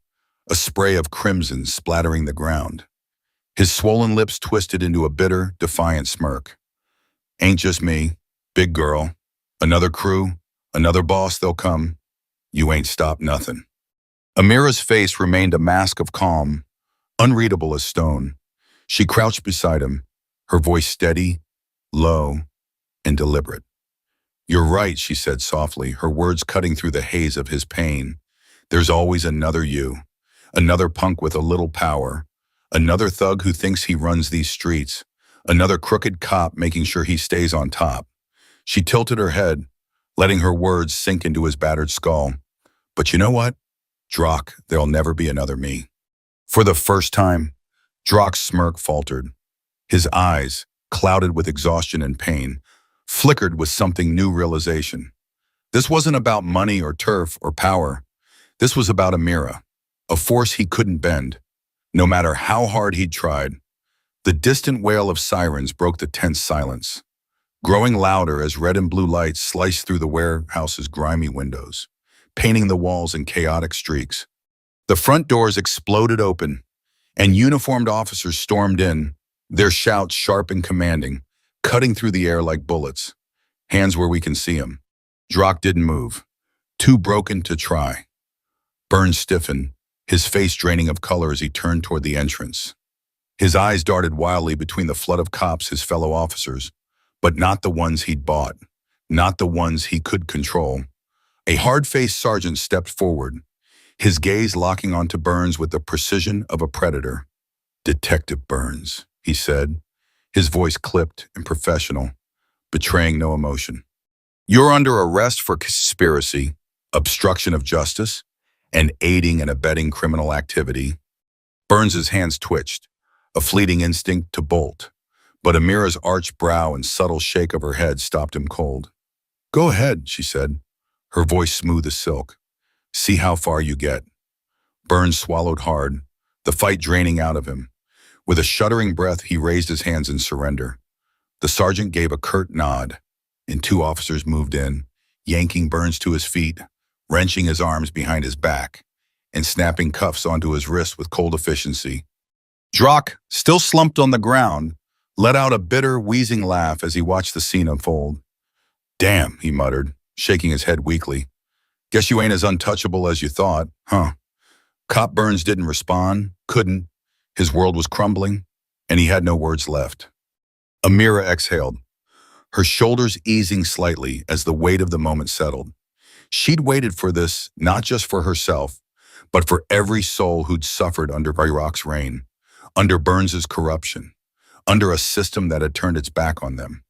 a spray of crimson splattering the ground. His swollen lips twisted into a bitter, defiant smirk. "Ain't just me, big girl. Another crew, another boss, they'll come. You ain't stopped nothing." Amira's face remained a mask of calm, unreadable as stone. She crouched beside him, her voice steady, low, and deliberate. "You're right," she said softly, her words cutting through the haze of his pain. "There's always another you, another punk with a little power, another thug who thinks he runs these streets, another crooked cop making sure he stays on top." She tilted her head, letting her words sink into his battered skull. "But you know what? Drock, there'll never be another me." For the first time, Drock's smirk faltered. His eyes, clouded with exhaustion and pain, flickered with something new realization. This wasn't about money or turf or power. This was about Amira, a force he couldn't bend, no matter how hard he'd tried. The distant wail of sirens broke the tense silence, growing louder as red and blue lights sliced through the warehouse's grimy windows, painting the walls in chaotic streaks. The front doors exploded open, and uniformed officers stormed in, their shouts sharp and commanding, cutting through the air like bullets. "Hands where we can see 'em." Drock didn't move, too broken to try. Burns stiffened, his face draining of color as he turned toward the entrance. His eyes darted wildly between the flood of cops, his fellow officers, but not the ones he'd bought, not the ones he could control. A hard-faced sergeant stepped forward, his gaze locking onto Burns with the precision of a predator. "Detective Burns," he said, his voice clipped and professional, betraying no emotion. "You're under arrest for conspiracy, obstruction of justice, and aiding and abetting criminal activity." Burns's hands twitched, a fleeting instinct to bolt, but Amira's arched brow and subtle shake of her head stopped him cold. "Go ahead," she said, her voice smooth as silk. "See how far you get." Burns swallowed hard, the fight draining out of him. With a shuddering breath, he raised his hands in surrender. The sergeant gave a curt nod, and two officers moved in, yanking Burns to his feet, wrenching his arms behind his back and snapping cuffs onto his wrists with cold efficiency. Drock, still slumped on the ground, let out a bitter, wheezing laugh as he watched the scene unfold. "Damn," he muttered, shaking his head weakly. "Guess you ain't as untouchable as you thought, huh?" Cop Burns didn't respond, couldn't. His world was crumbling, and he had no words left. Amira exhaled, her shoulders easing slightly as the weight of the moment settled. She'd waited for this not just for herself, but for every soul who'd suffered under Iraq's reign, under Burns's corruption, under a system that had turned its back on them.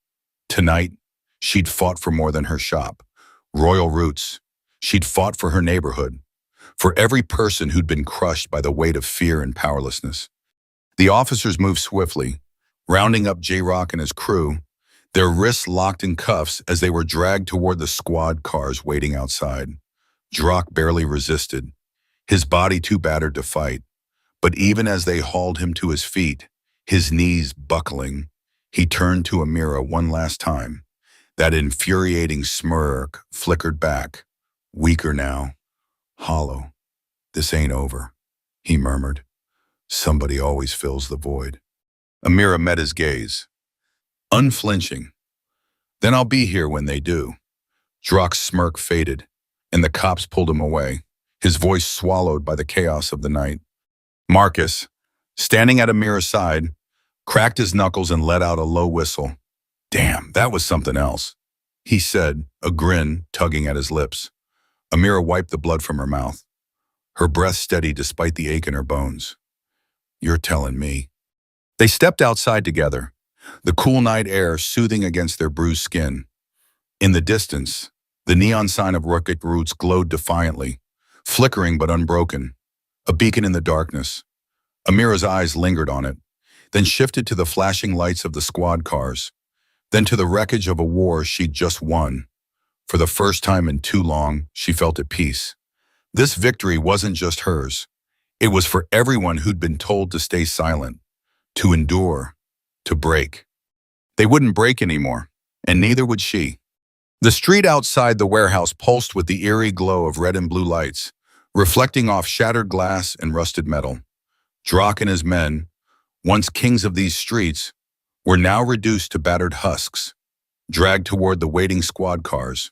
Tonight, she'd fought for more than her shop, Royal Roots. She'd fought for her neighborhood, for every person who'd been crushed by the weight of fear and powerlessness. The officers moved swiftly, rounding up J-Rock and his crew, their wrists locked in cuffs as they were dragged toward the squad cars waiting outside. Drock barely resisted, his body too battered to fight. But even as they hauled him to his feet, his knees buckling, he turned to Amira one last time. That infuriating smirk flickered back, weaker now, hollow. "This ain't over," he murmured. "Somebody always fills the void." Amira met his gaze, unflinching. "Then I'll be here when they do." Drock's smirk faded, and the cops pulled him away, his voice swallowed by the chaos of the night. Marcus, standing at Amira's side, cracked his knuckles and let out a low whistle. "Damn, that was something else," he said, a grin tugging at his lips. Amira wiped the blood from her mouth, her breath steady despite the ache in her bones. "You're telling me." They stepped outside together, the cool night air soothing against their bruised skin. In the distance, the neon sign of Rocket Roots glowed defiantly, flickering but unbroken, a beacon in the darkness. Amira's eyes lingered on it, then shifted to the flashing lights of the squad cars, then to the wreckage of a war she'd just won. For the first time in too long, she felt at peace. This victory wasn't just hers. It was for everyone who'd been told to stay silent, to endure, to break. They wouldn't break anymore, and neither would she. The street outside the warehouse pulsed with the eerie glow of red and blue lights, reflecting off shattered glass and rusted metal. Drock and his men, once kings of these streets, were now reduced to battered husks, dragged toward the waiting squad cars.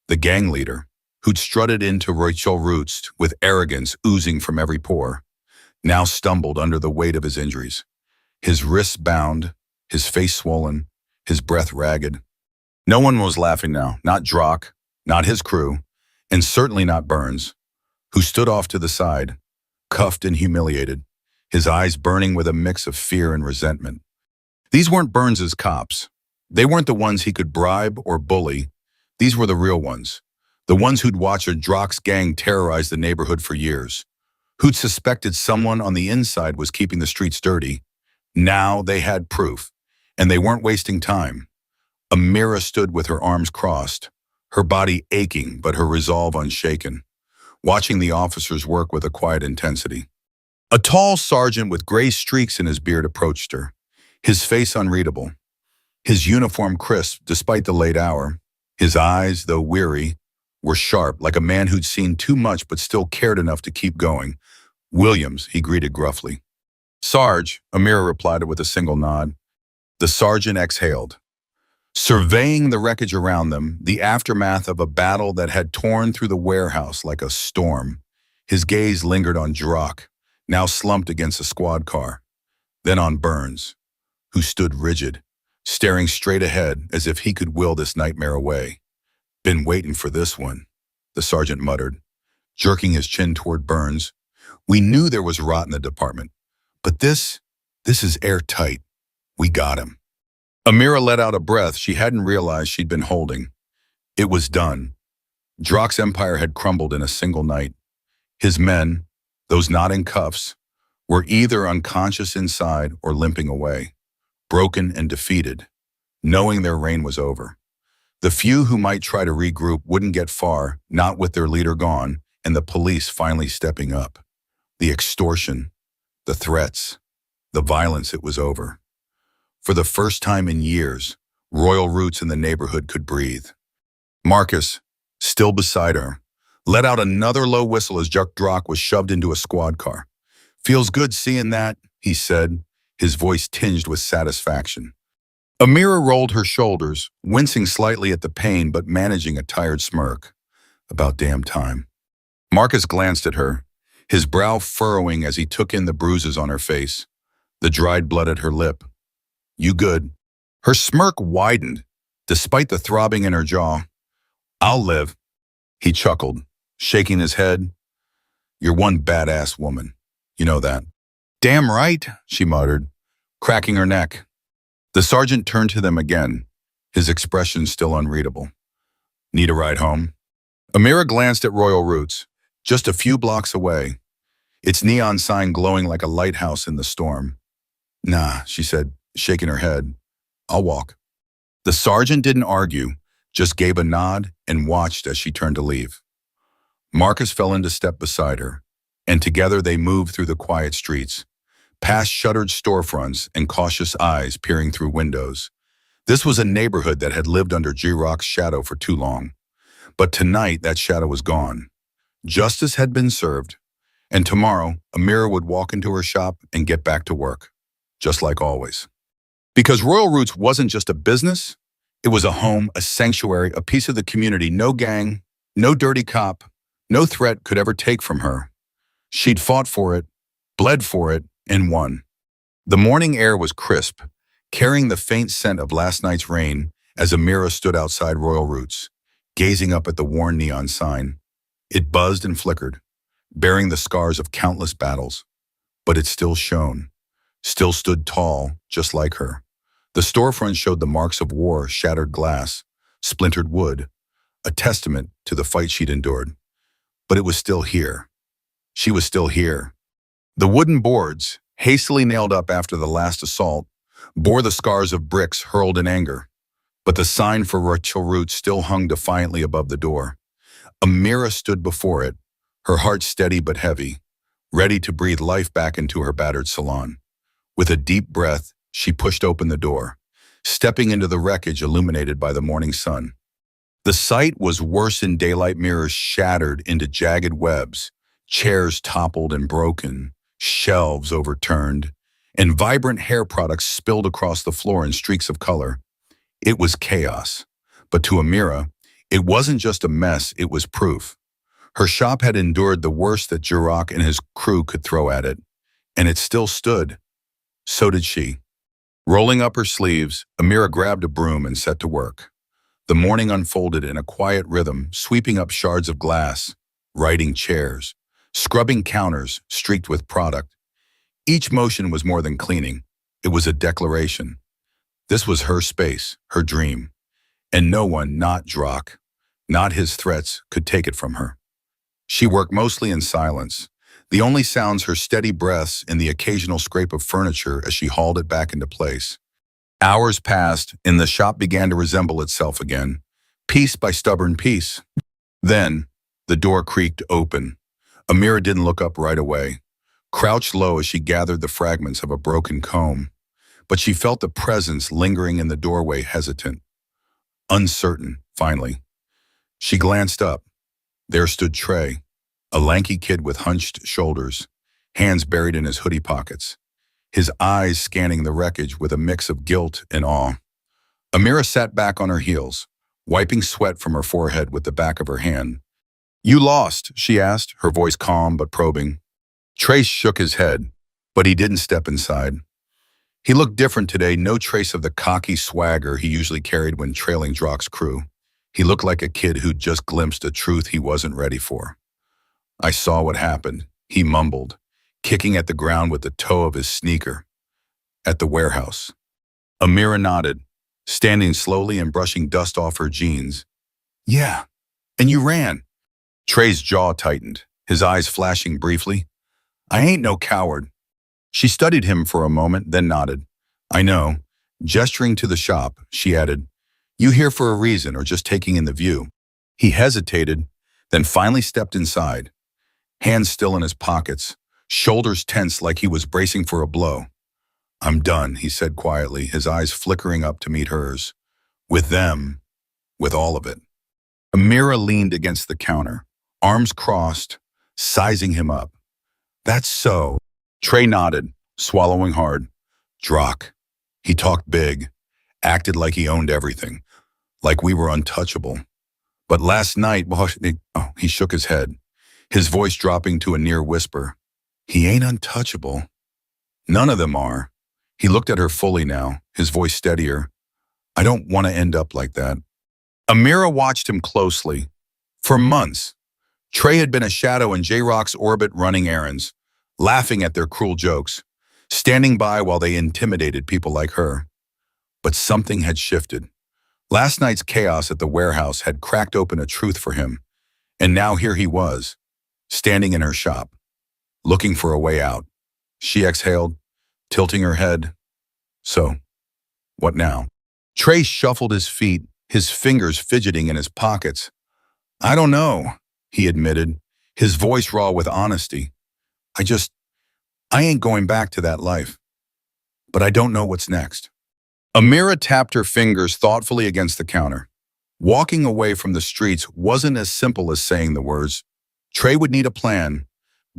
The gang leader, who'd strutted into Royal Roots with arrogance oozing from every pore, now stumbled under the weight of his injuries. His wrists bound, his face swollen, his breath ragged. No one was laughing now, not Drock, not his crew, and certainly not Burns, who stood off to the side, cuffed and humiliated, his eyes burning with a mix of fear and resentment. These weren't Burns's cops. They weren't the ones he could bribe or bully. These were the real ones, the ones who'd watched Drock's gang terrorize the neighborhood for years, who'd suspected someone on the inside was keeping the streets dirty. Now they had proof, and they weren't wasting time. Amira stood with her arms crossed, her body aching but her resolve unshaken, watching the officers work with a quiet intensity. A tall sergeant with gray streaks in his beard approached her, his face unreadable, his uniform crisp despite the late hour. His eyes, though weary, were sharp, like a man who'd seen too much but still cared enough to keep going. "Williams," he greeted gruffly. "Sarge," Amira replied with a single nod. The sergeant exhaled, surveying the wreckage around them, the aftermath of a battle that had torn through the warehouse like a storm. His gaze lingered on Drock, now slumped against a squad car, then on Burns, who stood rigid, staring straight ahead as if he could will this nightmare away. "Been waiting for this one," the sergeant muttered, jerking his chin toward Burns. "We knew there was rot in the department, but this is airtight. We got him." Amira let out a breath she hadn't realized she'd been holding. It was done. Drock's empire had crumbled in a single night. His men, those not in cuffs, were either unconscious inside or limping away, broken and defeated, knowing their reign was over. The few who might try to regroup wouldn't get far, not with their leader gone, and the police finally stepping up. The extortion, the threats, the violence, it was over. For the first time in years, Royal Roots in the neighborhood could breathe. Marcus, still beside her, let out another low whistle as Drock was shoved into a squad car. "Feels good seeing that," he said, his voice tinged with satisfaction. Amira rolled her shoulders, wincing slightly at the pain but managing a tired smirk. About damn time. Marcus glanced at her, his brow furrowing as he took in the bruises on her face, the dried blood at her lip. "You good?" Her smirk widened, despite the throbbing in her jaw. "I'll live," he chuckled, shaking his head. "You're one badass woman. You know that." "Damn right," she muttered, cracking her neck. The sergeant turned to them again, his expression still unreadable. "Need a ride home?" Amira glanced at Royal Roots, just a few blocks away, its neon sign glowing like a lighthouse in the storm. "Nah," she said, shaking her head. "I'll walk." The sergeant didn't argue, just gave a nod and watched as she turned to leave. Marcus fell into step beside her, and together they moved through the quiet streets, past shuttered storefronts and cautious eyes peering through windows. This was a neighborhood that had lived under G-Rock's shadow for too long. But tonight, that shadow was gone. Justice had been served, and tomorrow, Amira would walk into her shop and get back to work, just like always. Because Royal Roots wasn't just a business, it was a home, a sanctuary, a piece of the community no gang, no dirty cop, no threat could ever take from her. She'd fought for it, bled for it, and won. The morning air was crisp, carrying the faint scent of last night's rain as Amira stood outside Royal Roots, gazing up at the worn neon sign. It buzzed and flickered, bearing the scars of countless battles. But it still shone, still stood tall, just like her. The storefront showed the marks of war, shattered glass, splintered wood, a testament to the fight she'd endured. But it was still here. She was still here. The wooden boards, hastily nailed up after the last assault, bore the scars of bricks hurled in anger. But the sign for Royal Roots still hung defiantly above the door. Amira stood before it, her heart steady but heavy, ready to breathe life back into her battered salon. With a deep breath, she pushed open the door, stepping into the wreckage illuminated by the morning sun. The sight was worse than daylight, mirrors shattered into jagged webs, chairs toppled and broken, shelves overturned, and vibrant hair products spilled across the floor in streaks of color. It was chaos. But to Amira, it wasn't just a mess, it was proof. Her shop had endured the worst that G-Rock and his crew could throw at it, and it still stood. So did she. Rolling up her sleeves, Amira grabbed a broom and set to work. The morning unfolded in a quiet rhythm, sweeping up shards of glass, righting chairs, scrubbing counters streaked with product. Each motion was more than cleaning. It was a declaration. This was her space, her dream, and no one, not Drock, not his threats, could take it from her. She worked mostly in silence, the only sounds her steady breaths and the occasional scrape of furniture as she hauled it back into place. Hours passed, and the shop began to resemble itself again, piece by stubborn piece. Then, the door creaked open. Amira didn't look up right away, crouched low as she gathered the fragments of a broken comb. But she felt the presence lingering in the doorway, hesitant, uncertain, finally. She glanced up. There stood Trey, a lanky kid with hunched shoulders, hands buried in his hoodie pockets, his eyes scanning the wreckage with a mix of guilt and awe. Amira sat back on her heels, wiping sweat from her forehead with the back of her hand. "You lost?" she asked, her voice calm but probing. Trey shook his head, but he didn't step inside. He looked different today, no trace of the cocky swagger he usually carried when trailing Drock's crew. He looked like a kid who'd just glimpsed a truth he wasn't ready for. "I saw what happened," he mumbled, kicking at the ground with the toe of his sneaker. "At the warehouse." Amira nodded, standing slowly and brushing dust off her jeans. "Yeah, and you ran." Trey's jaw tightened, his eyes flashing briefly. "I ain't no coward." She studied him for a moment, then nodded. "I know." Gesturing to the shop, she added, "You here for a reason or just taking in the view?" He hesitated, then finally stepped inside, hands still in his pockets, shoulders tense like he was bracing for a blow. "I'm done," he said quietly, his eyes flickering up to meet hers. "With them, with all of it." Amira leaned against the counter, arms crossed, sizing him up. That's so. Trey nodded, swallowing hard. Drock. He talked big, acted like he owned everything, like we were untouchable. But last night, he shook his head, his voice dropping to a near whisper. He ain't untouchable. None of them are. He looked at her fully now, his voice steadier. I don't want to end up like that. Amira watched him closely. For months, Trey had been a shadow in J-Rock's orbit running errands, laughing at their cruel jokes, standing by while they intimidated people like her. But something had shifted. Last night's chaos at the warehouse had cracked open a truth for him, and now here he was, standing in her shop, looking for a way out. She exhaled, tilting her head. So, what now? Trey shuffled his feet, his fingers fidgeting in his pockets. I don't know, he admitted, his voice raw with honesty. I ain't going back to that life. But I don't know what's next. Amira tapped her fingers thoughtfully against the counter. Walking away from the streets wasn't as simple as saying the words. Trey would need a plan,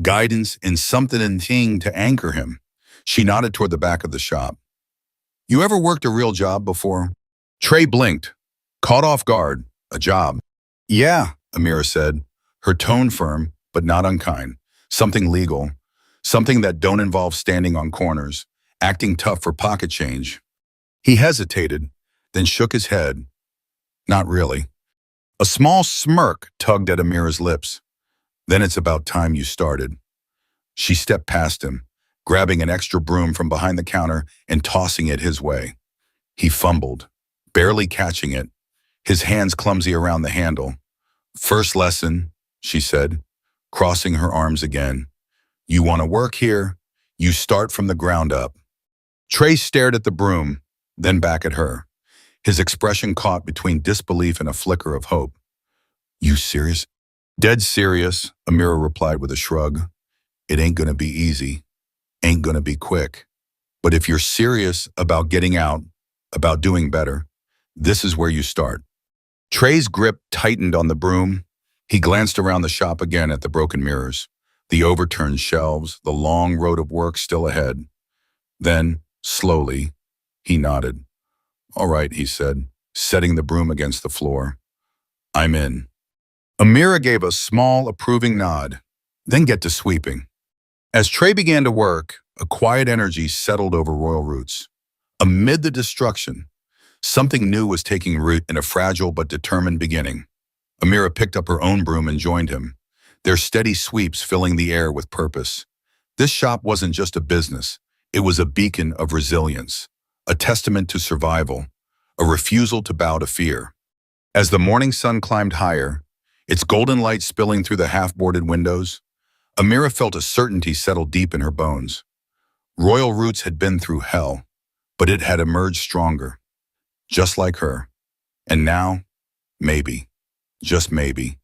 guidance, and something in thing to anchor him. She nodded toward the back of the shop. You ever worked a real job before? Trey blinked, caught off guard. A job. Yeah, Amira said, her tone firm, but not unkind. Something legal. Something that don't involve standing on corners, acting tough for pocket change. He hesitated, then shook his head. Not really. A small smirk tugged at Amira's lips. Then it's about time you started. She stepped past him, grabbing an extra broom from behind the counter and tossing it his way. He fumbled, barely catching it, his hands clumsy around the handle. First lesson, she said, crossing her arms again. You want to work here, you start from the ground up. Trey stared at the broom, then back at her, his expression caught between disbelief and a flicker of hope. You serious? Dead serious, Amira replied with a shrug. It ain't gonna be easy, ain't gonna be quick. But if you're serious about getting out, about doing better, this is where you start. Trey's grip tightened on the broom. He glanced around the shop again at the broken mirrors, the overturned shelves, the long road of work still ahead. Then, slowly, he nodded. All right, he said, setting the broom against the floor. I'm in. Amira gave a small, approving nod, then get to sweeping. As Trey began to work, a quiet energy settled over Royal Roots. Amid the destruction, something new was taking root in a fragile but determined beginning. Amira picked up her own broom and joined him, their steady sweeps filling the air with purpose. This shop wasn't just a business, it was a beacon of resilience, a testament to survival, a refusal to bow to fear. As the morning sun climbed higher, its golden light spilling through the half-boarded windows, Amira felt a certainty settle deep in her bones. Royal Roots had been through hell, but it had emerged stronger, just like her. And now, maybe, just maybe,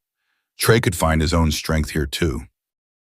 Trey could find his own strength here too.